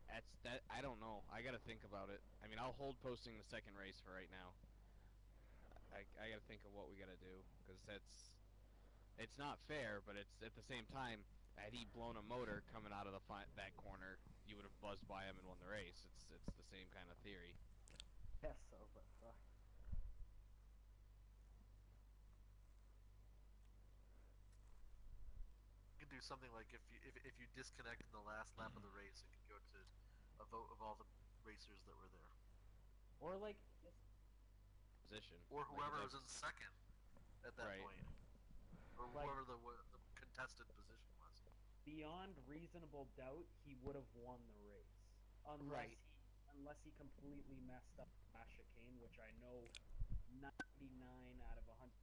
I don't know. I gotta think about it. I mean, I'll hold posting the second race for right now. I gotta think of what we gotta do, because it's not fair, but it's at the same time, had he blown a motor coming out of that corner, you would have buzzed by him and won the race. It's the same kind of theory. guess so, but fuck. do something like if you disconnect in the last lap of the race, it could go to a vote of all the racers that were there, Or like just Position. or Like, whoever if was in second at that Right. point, or Like- whoever the contested position was. beyond reasonable doubt, he would have won the race Right. unless he completely messed up last chicane, which I know 99 out of 100.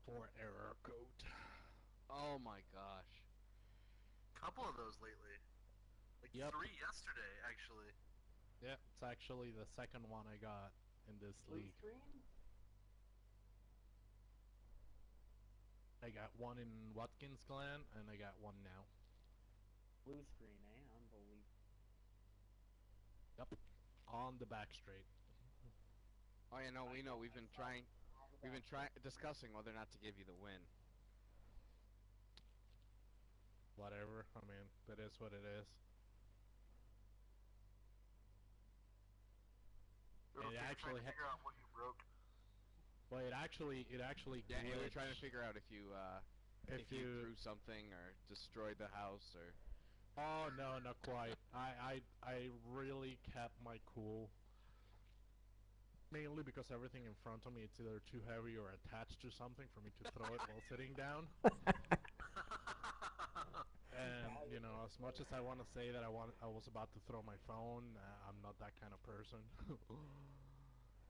For error code. Oh my gosh. Couple of those lately, like Yep. 3 yesterday actually. Yeah, it's actually the second one I got in this Blue league. screen? I got one in Watkins Glen, and I got one now. Blue screen, eh? Unbelievable. Yep, on the back straight. Oh yeah, no, we know. We've been discussing whether or not to give you the win. Whatever. I mean, that is what it is. We were It trying actually to figure out what you broke. Well, it actually Yeah, we were trying to glitched. figure out if you threw something or destroyed the house or. Oh no, not quite. I really kept my cool. Mainly because everything in front of me it's either too heavy or attached to something for me to throw it while sitting down. And you know, as much as I want to say that I was about to throw my phone, I'm not that kind of person.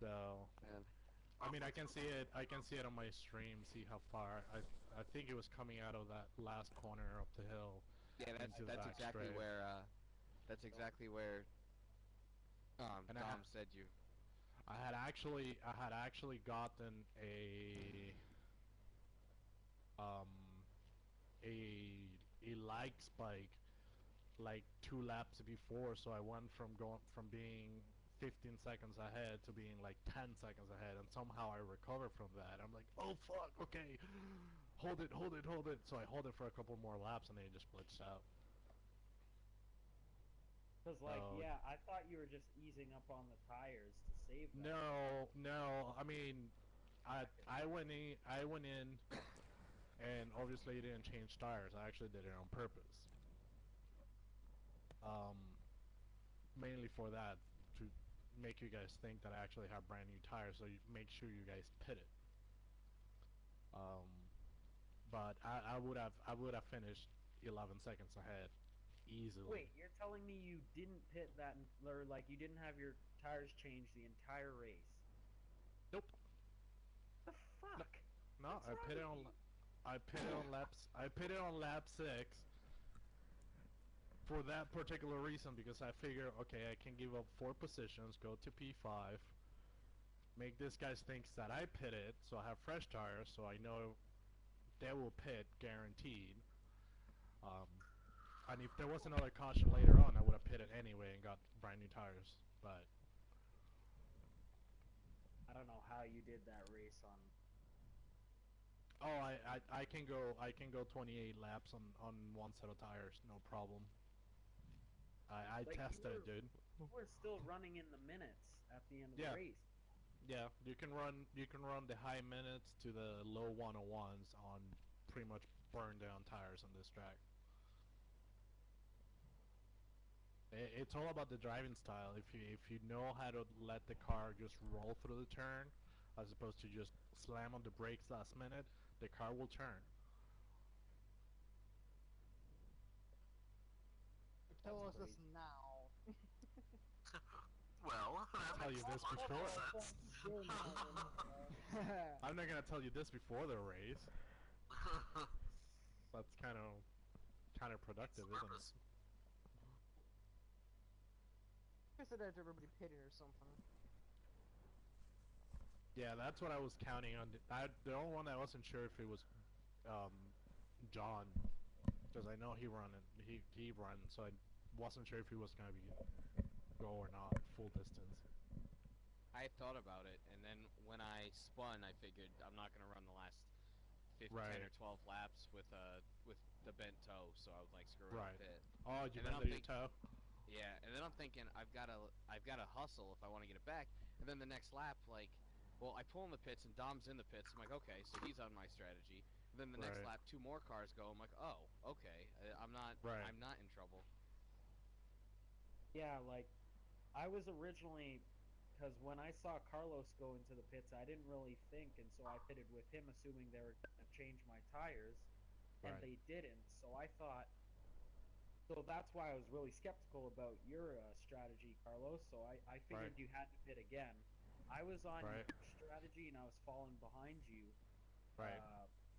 So, Man. I mean, I can see it. I can see it on my stream. See how far. I think it was coming out of that last corner up the hill. Yeah, into the that's back exactly straight. where And Dom said you. I had actually gotten um a lag spike like 2 laps before, so I went from being 15 seconds ahead to being like 10 seconds ahead, and somehow I recovered from that. I'm like, oh fuck, okay, hold it. So I hold it for a couple more laps, and then it just glitched out. Because, like, So- yeah, I thought you were just easing up on the tires to save that. No. I mean, I went in, and obviously it didn't change tires. I actually did it on purpose. Mainly for that, to make you guys think that I actually have brand new tires, so you make sure you guys pit it. But I would have finished 11 seconds ahead, easily. Wait, you're telling me you didn't pit that, or like you didn't have your tires changed the entire race? Nope. The fuck? No, What's I wrong pitted with on. you? I pitted on lap 6 for that particular reason, because I figure, okay, I can give up 4 positions, go to P5, make this guy thinks that I pitted, so I have fresh tires, so I know they will pit guaranteed. And if there was another caution later on, I would have pitted anyway and got brand new tires. But I don't know how you did that race on. oh, I can go 28 laps on one set of tires, no problem. I Like, tested it, dude. You were still running in the minutes at the end of Yeah. the race. Yeah, you can run the high minutes to the low 101s on pretty much burned down tires on this track. It's all about the driving style. If you know how to let the car just roll through the turn, as opposed to just slam on the brakes last minute, the car will turn. Tell us That's this crazy. now. Well, I'll tell you this before. Yeah. I'm not gonna tell you this before the race. That's kind of counterproductive, isn't it? I said that to everybody pitting or something. Yeah, that's what I was counting on. The only one I wasn't sure if it was John, because I know he runs, so I wasn't sure if he was gonna be go or not full distance. I had thought about it, and then when I spun, I figured I'm not gonna run the last 10 Right. or 12 laps with the bent toe, so I was like, screw it, Right. I'll pit. Oh, you And then bended your toe? Yeah, and then I'm thinking I've got to hustle if I want to get it back. And then the next lap, like, well, I pull in the pits and Dom's in the pits. I'm like, okay, so he's on my strategy. Then the next lap, two more cars go. I'm like, oh, okay, I'm not in trouble. Yeah, like I was originally, because when I saw Carlos go into the pits, I didn't really think, and so I pitted with him, assuming they were going to change my tires, and they didn't. So I thought, so that's why I was really skeptical about your strategy, Carlos. So I figured you had to pit again. I was on your strategy, and I was falling behind you.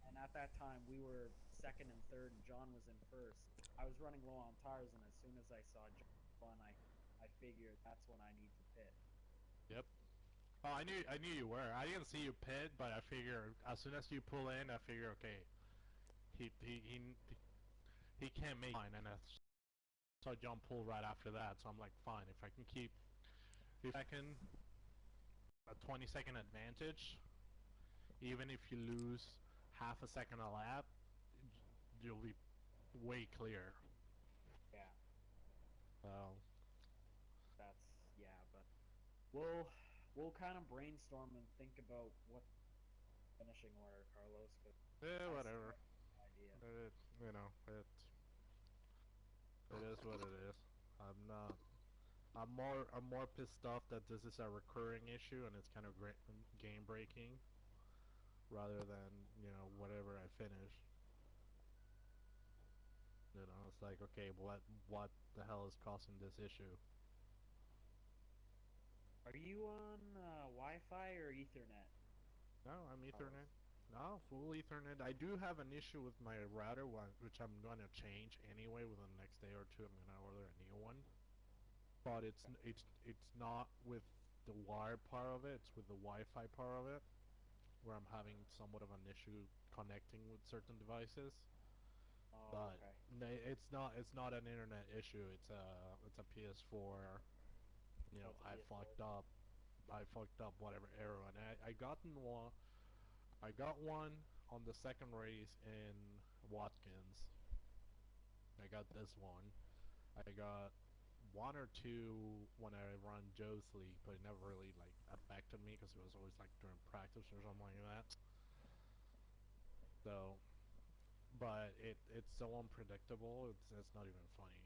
And at that time, we were second and third, and John was in first. I was running low on tires, and as soon as I saw John run, I figured that's when I need to pit. Yep. Oh, I knew you were. I didn't see you pit, but I figured as soon as you pull in, I figure okay, he he he he can't make line, and I saw John pull right after that. So I'm like, fine, if I can keep a 20-second advantage, even if you lose half a second a lap, you'll be way clear. Yeah. So That's but we'll kind of brainstorm and think about what finishing order, Carlos. Cause yeah, I still whatever. have no idea. It is what it is. I'm not. I'm more pissed off that this is a recurring issue and it's kind of game breaking, rather than whatever I finish. It's like, okay, what the hell is causing this issue? Are you on Wi-Fi or Ethernet? No, I'm Carlos? Ethernet. No, full Ethernet. I do have an issue with my router one, which I'm gonna change anyway. Within the next day or two, I'm gonna order a new one. But it's not with the wire part of it. It's with the Wi-Fi part of it, where I'm having somewhat of an issue connecting with certain devices. Oh, But okay. it's not an internet issue. It's a PS4. Oh, it's a I PS4. fucked up. I fucked up whatever error, and I gotten one. I got one on the second race in Watkins. I got this one. I got one or two when I run Joe's league, but it never really like affected me because it was always like during practice or something like that. So, but it's so unpredictable. It's not even funny.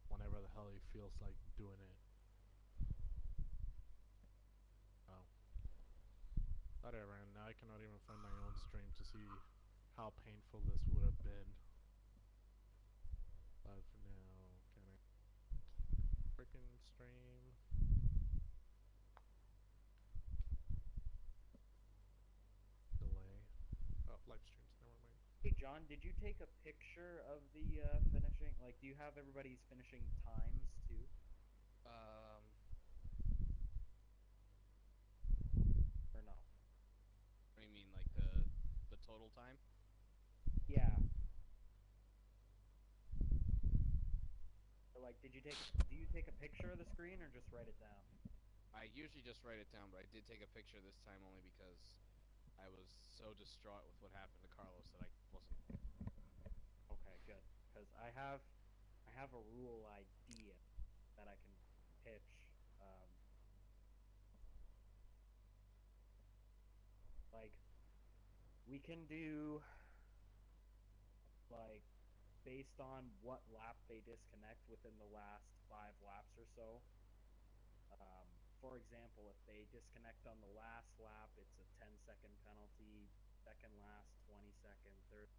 Whenever the hell he feels like doing it. Oh, whatever. And now I cannot even find my own stream to see how painful this would have been. But for now, can I freaking stream? Delay. Oh, live streams. Never mind. Hey, John, did you take a picture of the finishing? Like, do you have everybody's finishing times too? Um, Or no? what do you mean, like the total time? Yeah. Or like, do you take a picture of the screen or just write it down? I usually just write it down, but I did take a picture this time only because I was so distraught with what happened to Carlos that I wasn't. Okay, good. Because I have a rule idea that I can pitch. Um, like we can do like based on what lap they disconnect within the last 5 laps or so. For example, if they disconnect on the last lap, it's a 10-second penalty. Second last, 20 second. Third,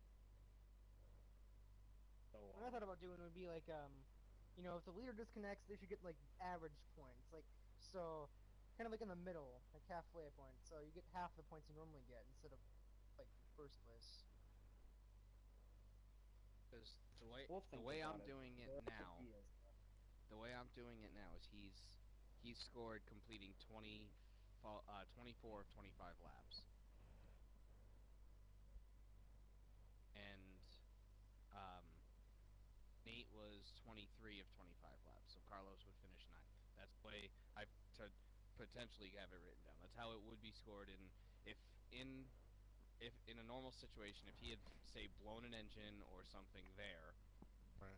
so What I on. thought about doing would be like, if the leader disconnects, they should get like average points, like so, kind of like in the middle, like halfway point. So you get half the points you normally get instead of like first place. Because We'll the think way about I'm it. doing it There are now, ideas. the way I'm doing it now is he's scored completing 24 of 25 laps, and um, Nate was 23 of 25 laps, so Carlos would finish ninth. That's the way I to potentially have it written down. That's how it would be scored if in if in a normal situation, if he had say blown an engine or something there, Right.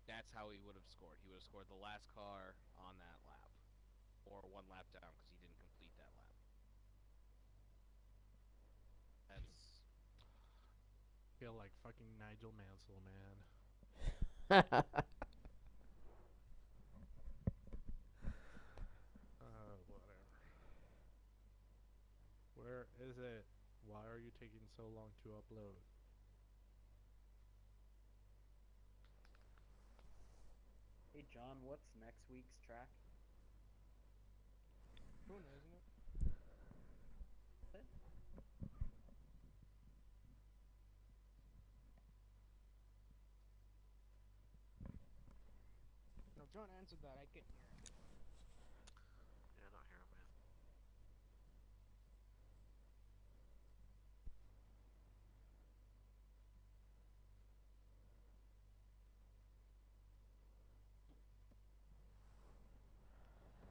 that's how he would have scored. He would have scored the last car on that lap, or one lap down because he didn't complete that lap. feel like fucking Nigel Mansell, man. Whatever. Where is it? Why are you taking so long to upload? Hey John, what's next week's track? Puna, isn't it? What? No, John answered that. I couldn't hear him. Yeah, I don't hear him, man.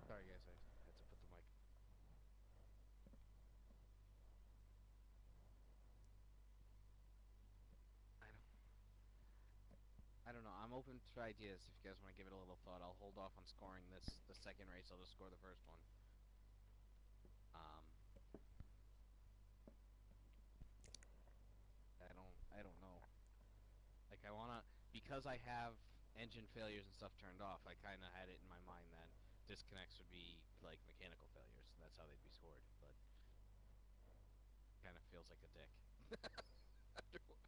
Sorry, guys. I had to put the mic. I don't. I don't know. I'm open to ideas. If you guys want to give it a little thought, I'll hold off on scoring the second race. I'll just score the first one. Um, I don't know. Like I wanna because I have engine failures and stuff turned off. I kind of had it in my mind that disconnects would be like mechanical failures. And that's how they'd be scored. But kind of feels like a dick.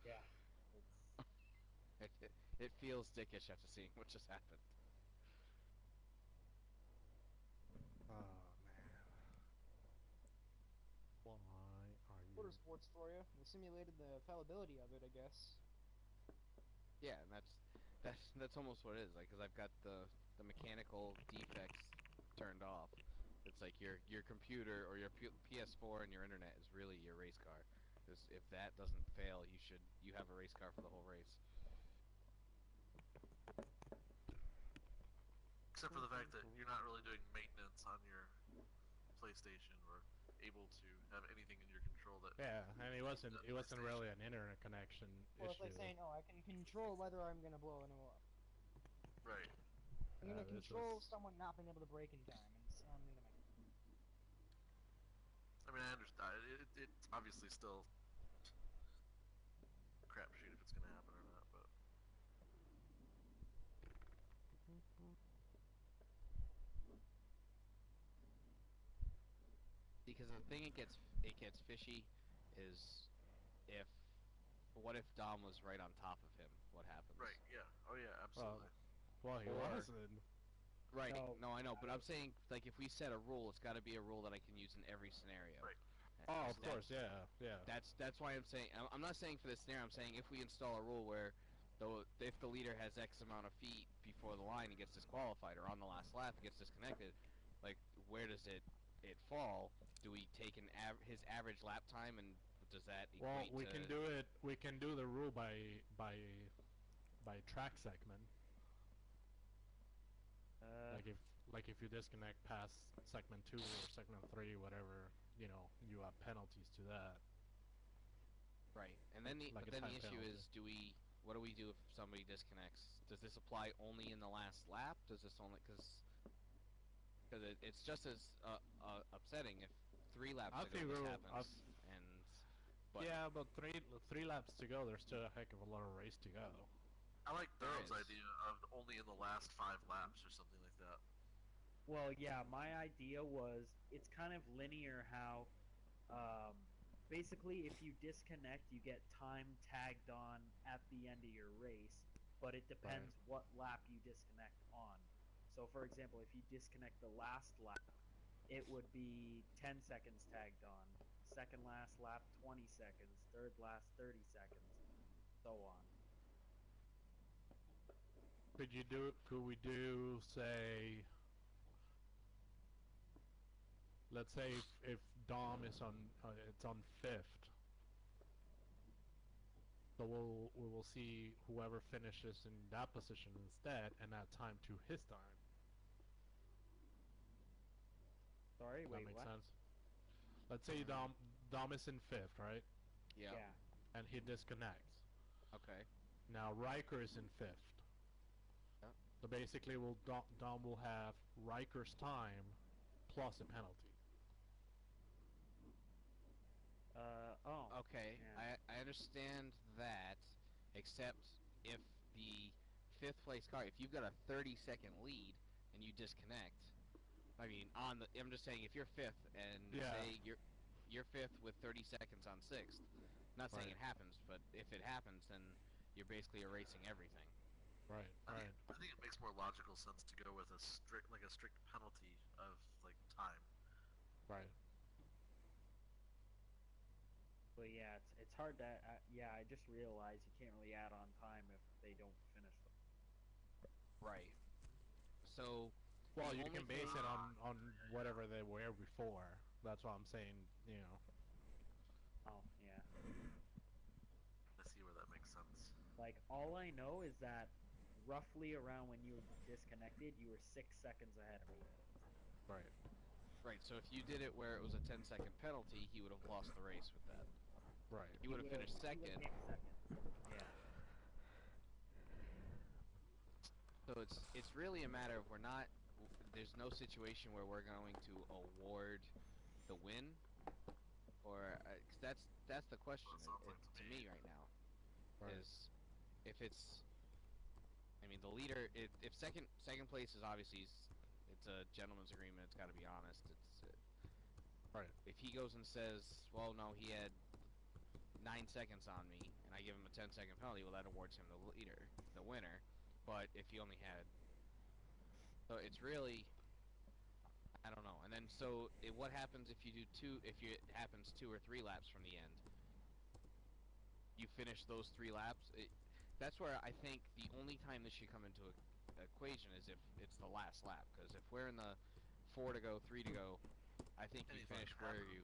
Yeah. It feels dickish after seeing what just happened. Oh man. Why are you? Motorsports for you. We simulated the fallibility of it, I guess. Yeah, and that's almost what it is. Like, cause I've got the mechanical defects turned off. It's like your computer or your PS4 and your internet is really your race car. Because if that doesn't fail, you have a race car for the whole race. Except for the fact that you're not really doing maintenance on your PlayStation or able to have anything in your control that. Yeah, and it wasn't really an internet connection Well, it's issue. like saying, oh, I can control whether I'm gonna blow an up. Right. I'm gonna This control was- someone not being able to brake in time, and so I'm gonna make. I mean, I understand. It's obviously still a crapshoot if it's gonna happen or not, but. Because the thing it gets fishy is if what if Dom was right on top of him? What happens? Right. Yeah. Oh yeah. Absolutely. Well, he Or- wasn't. Right. No. No, I know, but I'm saying like if we set a rule, it's got to be a rule that I can use in every scenario. Right. Oh, of That's- course, yeah. That's why I'm saying I'm not saying for this scenario. I'm saying if we install a rule where if the leader has X amount of feet before the line, he gets disqualified, or on the last lap he gets disconnected. Like, where does it fall? Do we take his average lap time, and does that Well, equate we to? can do it. We can do the rule by track segment. Like if you disconnect past segment 2 or segment 3, whatever, you have penalties to that. Right, and then Like a the time issue penalty. is, what do we do if somebody disconnects? Does this apply only in the last lap? Does this only because it's just as upsetting if 3 laps I ago think this we'll- happens, and but Yeah, but three laps to go. There's still a heck of a lot of race to go. I like There Dom's is. idea of only in the last 5 laps or something like that. Well, yeah, my idea was it's kind of linear how basically if you disconnect, you get time tagged on at the end of your race, but it depends what lap you disconnect on. So, for example, if you disconnect the last lap, it would be 10 seconds tagged on. Second last lap, 20 seconds. Third last, 30 seconds. So on. Could we do, say, let's say if Dom is on, it's on 5th. So we will see whoever finishes in that position instead, and add time to his time. Sorry, Does wait, that make what? sense? Let's say Dom is in 5th, right? yeah. And he disconnects. Okay. Now Riker is in 5th. Yeah. So basically, Dom will have Riker's time plus a penalty. Oh. Okay, Yeah. I I understand that, except if the fifth place car, if you've got a 30-second lead and you disconnect, I mean, I'm just saying if you're fifth and say you're fifth with 30 seconds on sixth, not saying it happens, but if it happens, then you're basically erasing everything. Right. I think it makes more logical sense to go with a strict penalty of like time. Right. But yeah, it's hard to. Yeah, I just realized you can't really add on time if they don't finish them. Right. So, Well, the you only can base thing, it on whatever they were before. That's what I'm saying. You know. Oh yeah. I see where that makes sense. Like all I know is that roughly around when you disconnected, you were 6 seconds ahead of me. Right. right, so if you did it where it was a 10-second penalty, he would have lost the race with that. Right. He would have finished He second. would've came second. Yeah. So it's really a matter of there's no situation where we're going to award the win, or 'cause that's the question Well, it sounds like to to me me. right now Right. is if it's, I mean, the leader, if second place is obviously it's a gentleman's agreement. It's got to be honest. Right. If he goes and says, well, no, he had 9 seconds on me, and I give him a 10-second penalty, well, that awards him the leader, the winner. But if he only had, so it's really, I don't know. And then what happens if you do it happens 2 or 3 laps from the end? You finish those 3 laps. That's where I think the only time this should come into equation is if it's the last lap. Because if we're in the 4 to go, 3 to go, I think you finish where you.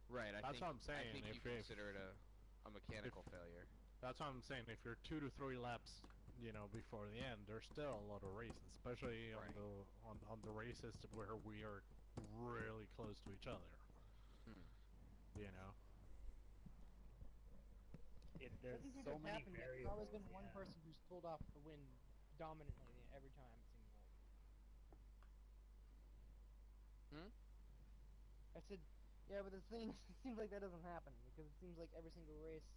Right. That's what I'm saying. I think you consider it a mechanical failure. That's what I'm saying. If you're 2 to 3 laps, before the end, there's still a lot of races, especially Right. on the races where we are really close to each other. You know. There's Doesn't seem to so have many happened yet. There's variables. always been one Yeah. person who's pulled off the win dominantly every time, it seems like. I said, yeah, but the thing, it seems like that doesn't happen, because it seems like every single race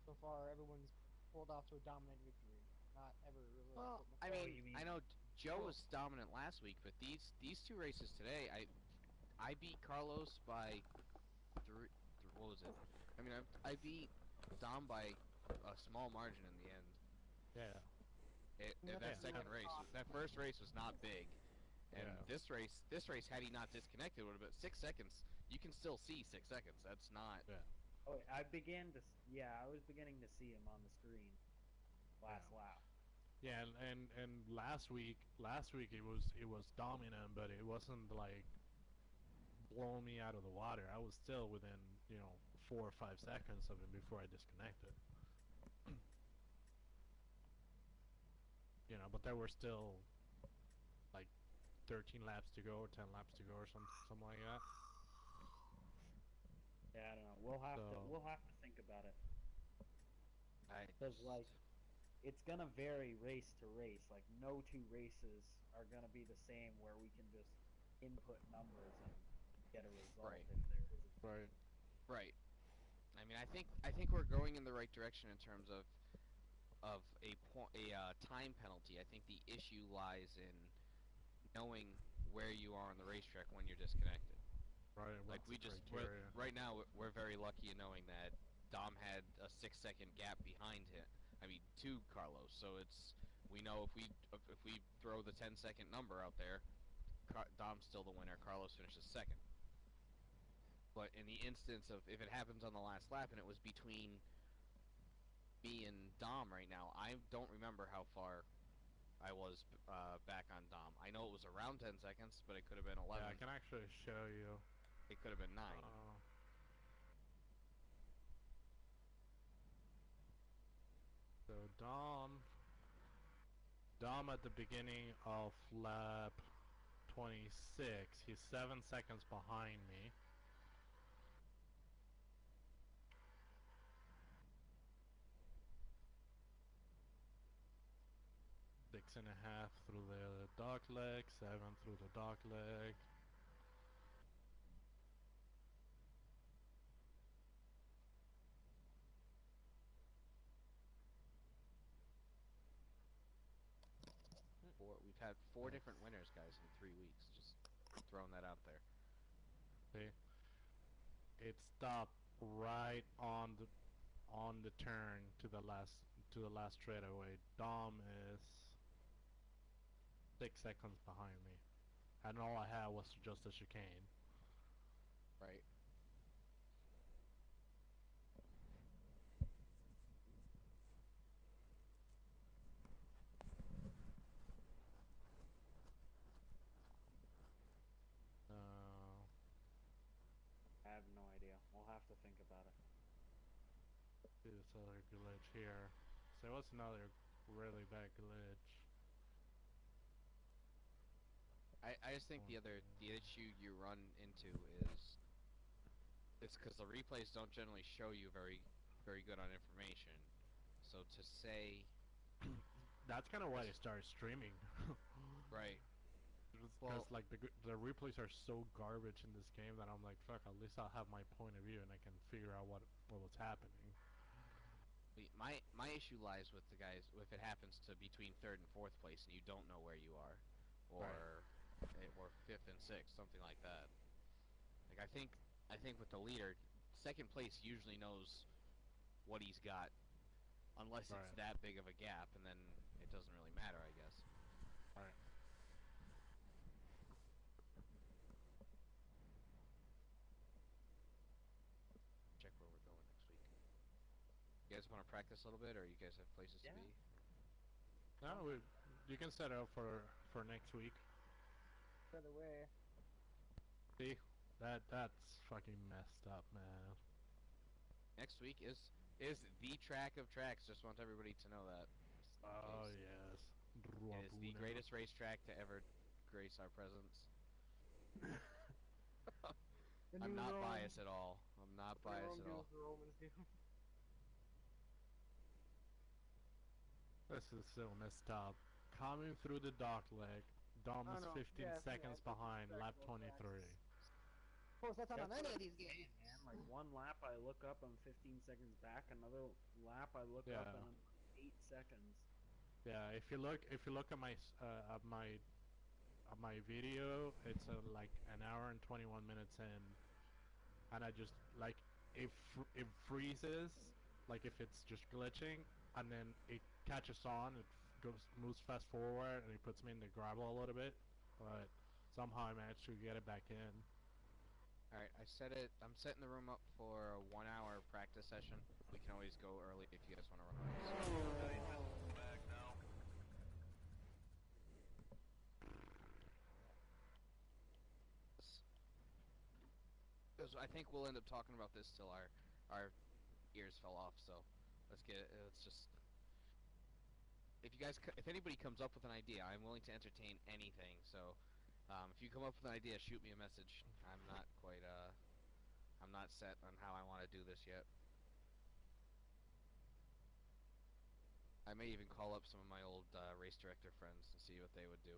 so far, everyone's pulled off to a dominant victory. Not ever really. Well, I Oh, mean, you mean- I know Joe was dominant last week, but these 2 races today, I beat Carlos by what was it? I mean, I beat Dom by a small margin in the end. Yeah. That second race, that first race was not big, and this race, had he not disconnected, would have been 6 seconds. You can still see 6 seconds. That's not. Yeah. Oh, I was beginning to see him on the screen last lap. Yeah, and last week it was dominant, but it wasn't like blowing me out of the water. I was still within 4 or 5 seconds of him before I disconnected. But there were still like 13 laps to go or 10 laps to go or something like that. Yeah, I don't know. We'll have to think about it. Because it's gonna vary race to race. Like no 2 races are gonna be the same where we can just input numbers and get a result Right. if there isn't. Right. I mean, I think we're going in the right direction in terms of a time penalty. I think the issue lies in knowing where you are on the racetrack when you're disconnected. Right. Like right now we're very lucky in knowing that Dom had a 6-second gap behind him. I mean, to Carlos. So we know if we throw the 10-second number out there, Dom's still the winner. Carlos finishes second. But in the instance of if it happens on the last lap and it was between me and Dom right now, I don't remember how far I was back on Dom. I know it was around 10 seconds, but it could have been 11. Yeah, I can actually show you. It could have been 9. So Dom at the beginning of lap 26, he's 7 seconds behind me. Six and a half through the dog leg, 7 through the dog leg. we've had 4 different winners, guys, in 3 weeks. Just throwing that out there. See, it stopped right on the turn to the last straightaway. Dom is 6 seconds behind me, and all I had was just a chicane. Right. I have no idea. We'll have to think about it. See this other glitch here. So what's another really bad glitch? I just think the issue you run into is it's because the replays don't generally show you very good on information. So to say That's kind of why I started streaming. right, Because well, like the replays are so garbage in this game that I'm like, fuck. At least I'll have my point of view and I can figure out what was happening. my issue lies with the guys if it happens to between 3rd and 4th place and you don't know where you are, or Right. or 5th and 6th, something like that. Like I think with the leader, 2nd place usually knows what he's got, unless it's Right. that big of a gap, and then it doesn't really matter, I guess. Right. Check where we're going next week. You guys want to practice a little bit, or you guys have places to Yeah. be? No, you can set up for next week. By the way, See, that's fucking messed up, man. Next week is the track of tracks. Just want everybody to know that. Just in Oh case. yes, It is the Ruabuna. greatest racetrack to ever grace our presence. the I'm new not Rome. biased at all. I'm not Let biased Rome at do all. what the Romans do. This is so messed up. Coming through the dock leg, Dom I is don't know. 15 Yeah, seconds it's behind, lap respectable 23. tracks. Of course, that's not on That's any what of I'm these saying, games. man. Like one lap, I look up, I'm 15 seconds back. Another lap, I look up, and Yeah, I'm 8 seconds. yeah. If you look at my video, it's like an hour and 21 minutes in, and I just like it freezes, like if it's just glitching, and then it catches on, it moves fast forward, and it puts me in the gravel a little bit, but somehow I managed to get it back in. All right, I'm setting the room up for a 1-hour practice session. We can always go early if you guys want to run a race. Back now. Because I think we'll end up talking about this till our ears fell off. So let's just if anybody comes up with an idea, I'm willing to entertain anything. So if you come up with an idea, shoot me a message. I'm not set on how I want to do this yet. I may even call up some of my old race director friends and see what they would do.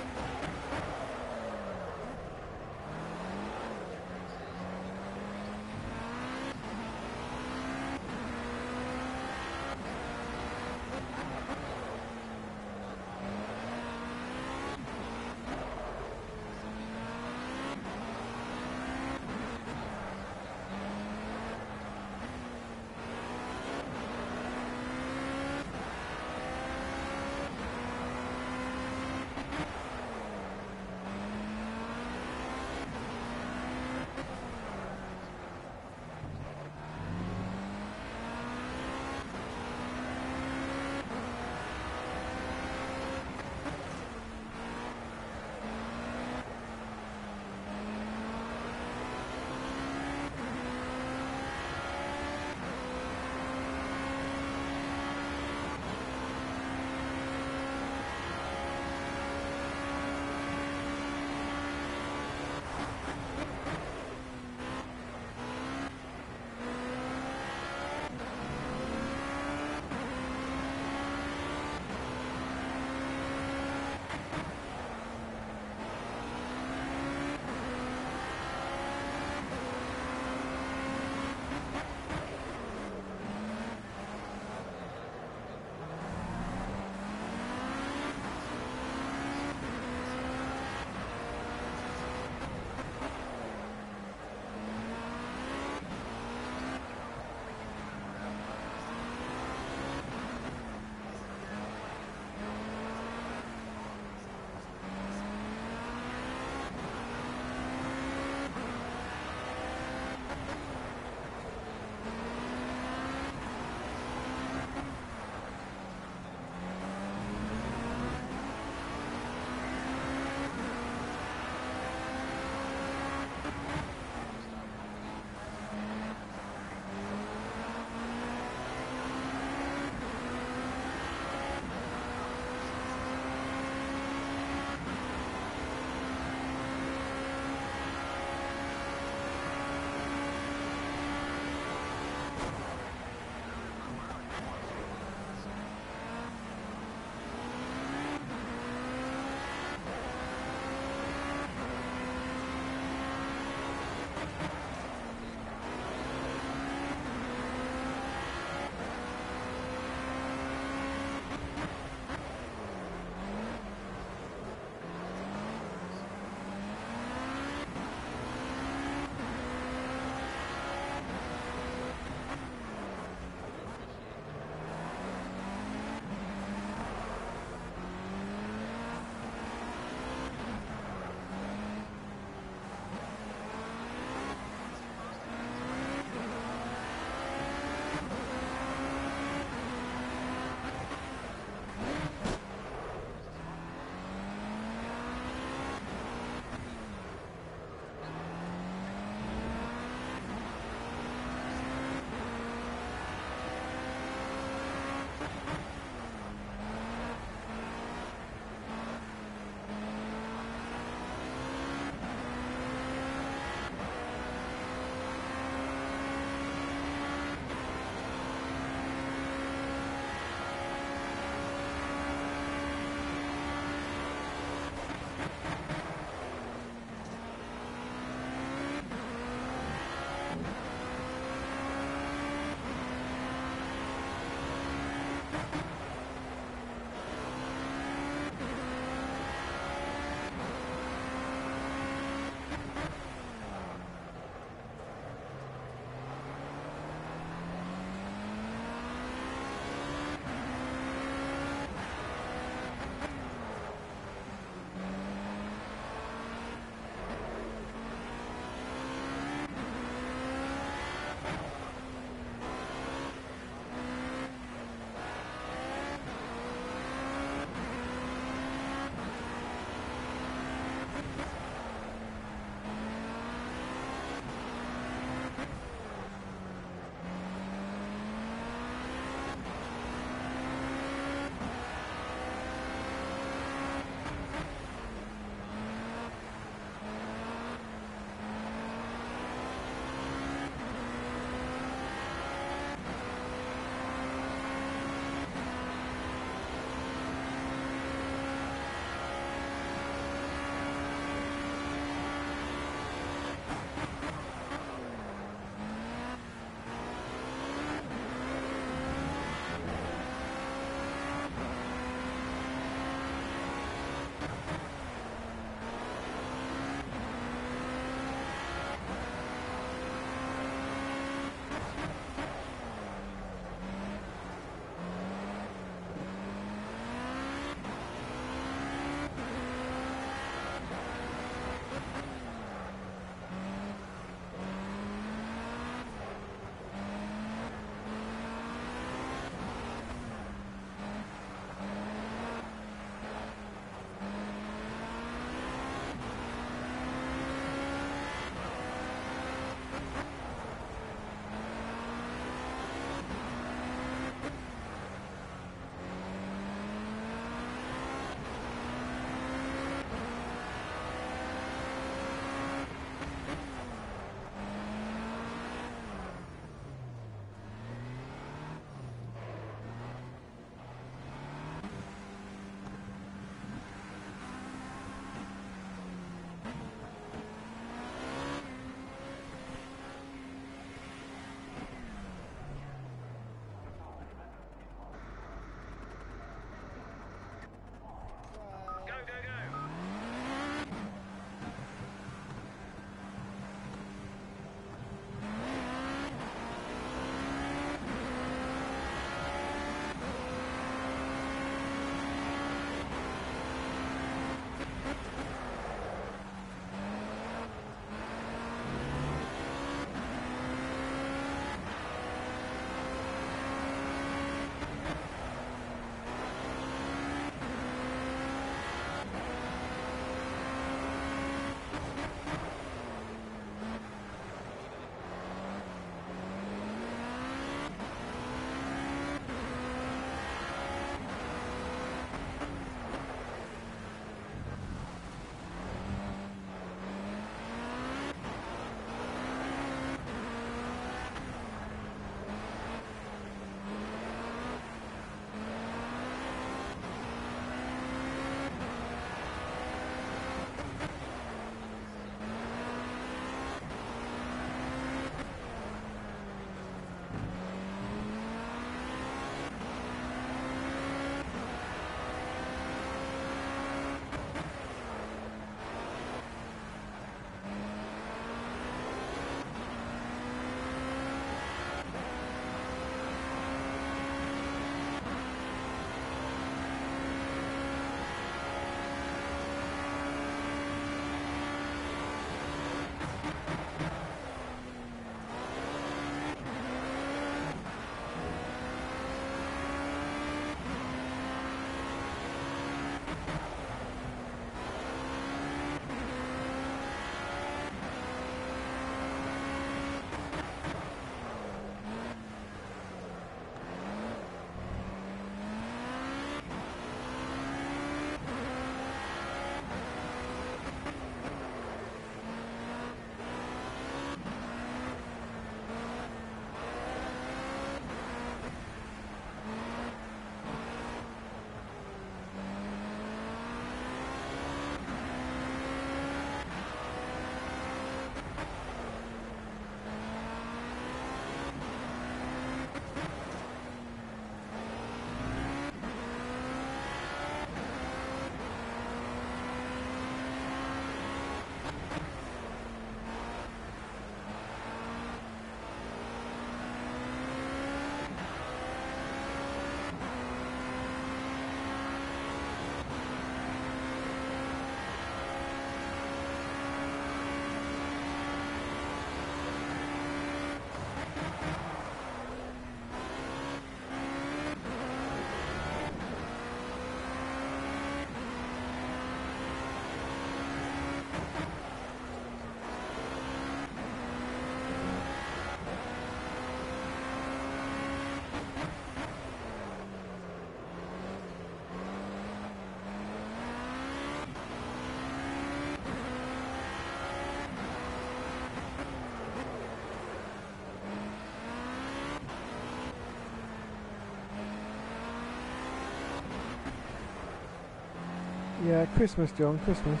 Yeah, Christmas, John, Christmas.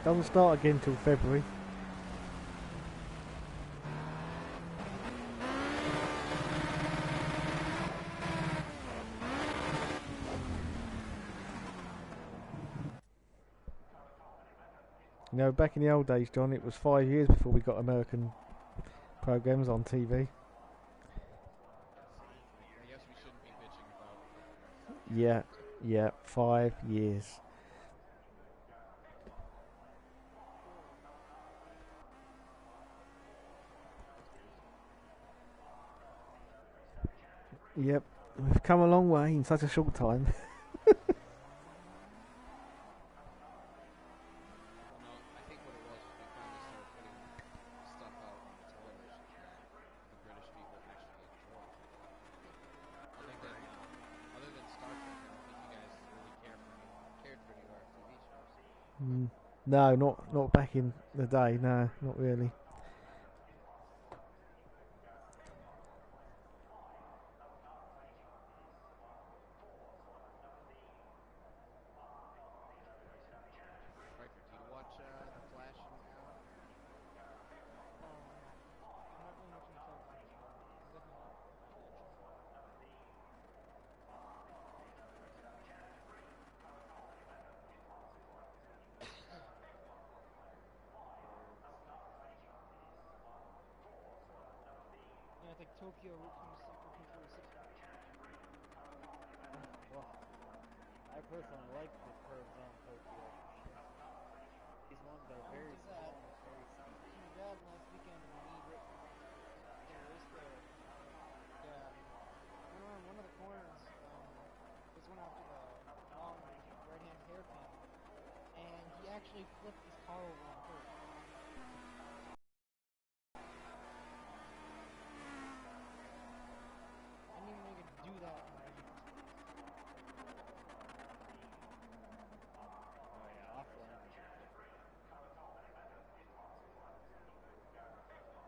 Doesn't start again till February. You know, back in the old days, John, it was 5 years before we got American programs on TV. I guess we shouldn't be bitching about football. Yeah, yeah, 5 years. Yep, we've come a long way in such a short time. Well, no, I think what it was we finally started putting stuff out on television that the British people actually enjoy. Other than Star Trek, I don't think you guys really cared for any of our TV shows. No, not back in the day. No, not really. Riker, do you watch The Flash and Arrow? No, I'm not really much into television shows. I'm definitely not much of an action guy. Yeah, it's like Tokyo Route 26, Route 246 for me. Well, I personally like the curves on Tokyo for sure. These ones are I went very to that. small, very I steep. went to Nevada last weekend and they raced there. Went around one of the corners. This one after the long right-hand hairpin, and he actually flipped his car over on purpose. I didn't even know you could do that in lanes. Oh yeah, off limits.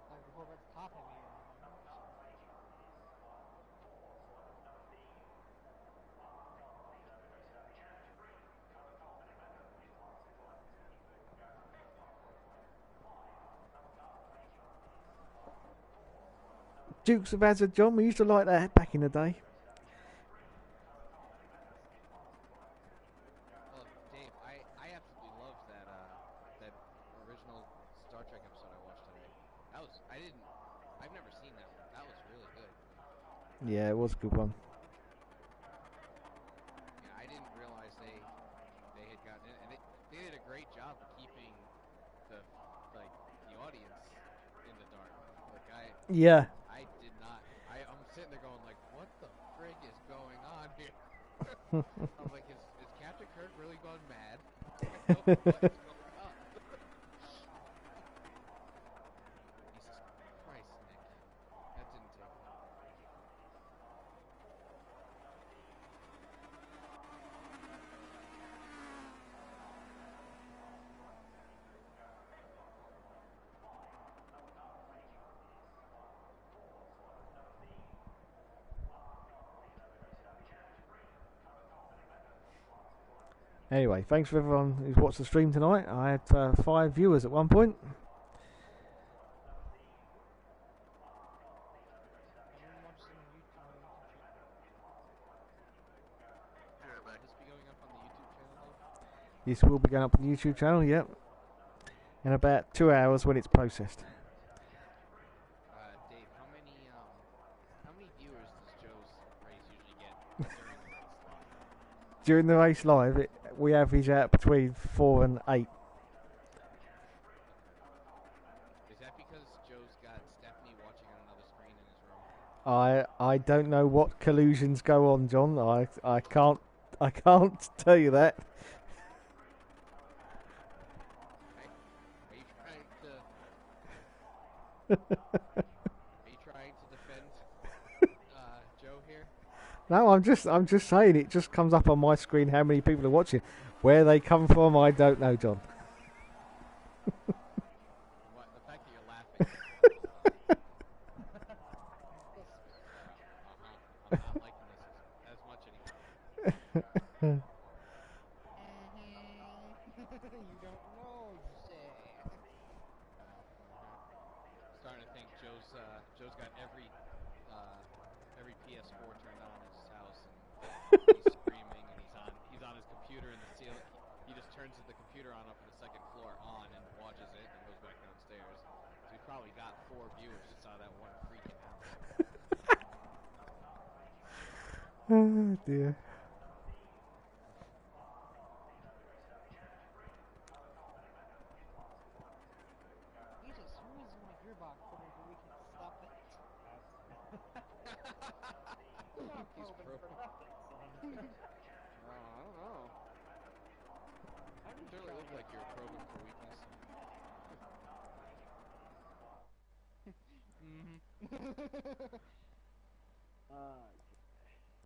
Like before that's top heavy or anything. Dukes of Hazzard, John. We used to like that back in the day. Oh, Dave, I absolutely loved that original Star Trek episode I watched today. I've never seen that one. That was really good. Yeah, it was a good one. Yeah, I didn't realize they had gotten in, and they did a great job of keeping the like the audience in the dark. Like Yeah. I did not. I'm sitting there going like, what the frig is going on here? I'm like, is Captain Kirk really gone mad? What is going on? Jesus Christ, Nick, that didn't take long. Anyway, thanks for everyone who's watched the stream tonight. I had 5 viewers at one point. I didn't watch this on my YouTube channel. Be right back. Will this be going up on the YouTube channel, Dave? This will be going up on the YouTube channel, yep. In about 2 hours when it's processed. Dave, how many viewers does Joe's race usually get during the race live? During the race live, we average out between 4 and 8. Okay. Is that because Joe's got Stephanie watching on another screen in his room? I don't know what collusions go on, John. I can't tell you that. Are you trying to defend Joe here? No, I'm just saying it just comes up on my screen how many people are watching. Where they come from, I don't know, John. What, the fact that you're laughing. I'm not liking this as You don't know, you say. Starting to think Joe's got every PS4 turned on at his house, and he's screaming, and he's on his computer in the ceiling. He just turns the computer on up in the second floor on and watches it, and goes back downstairs. So he's probably got 4 viewers just out of that one freaking house. Oh dear. Jesus, who is my gearbox probing for weakness? Stop that. I'm not He's probing for nothing, son. I don't know. I'm You just certainly trying look to like you're probing for weakness. Mm-hmm.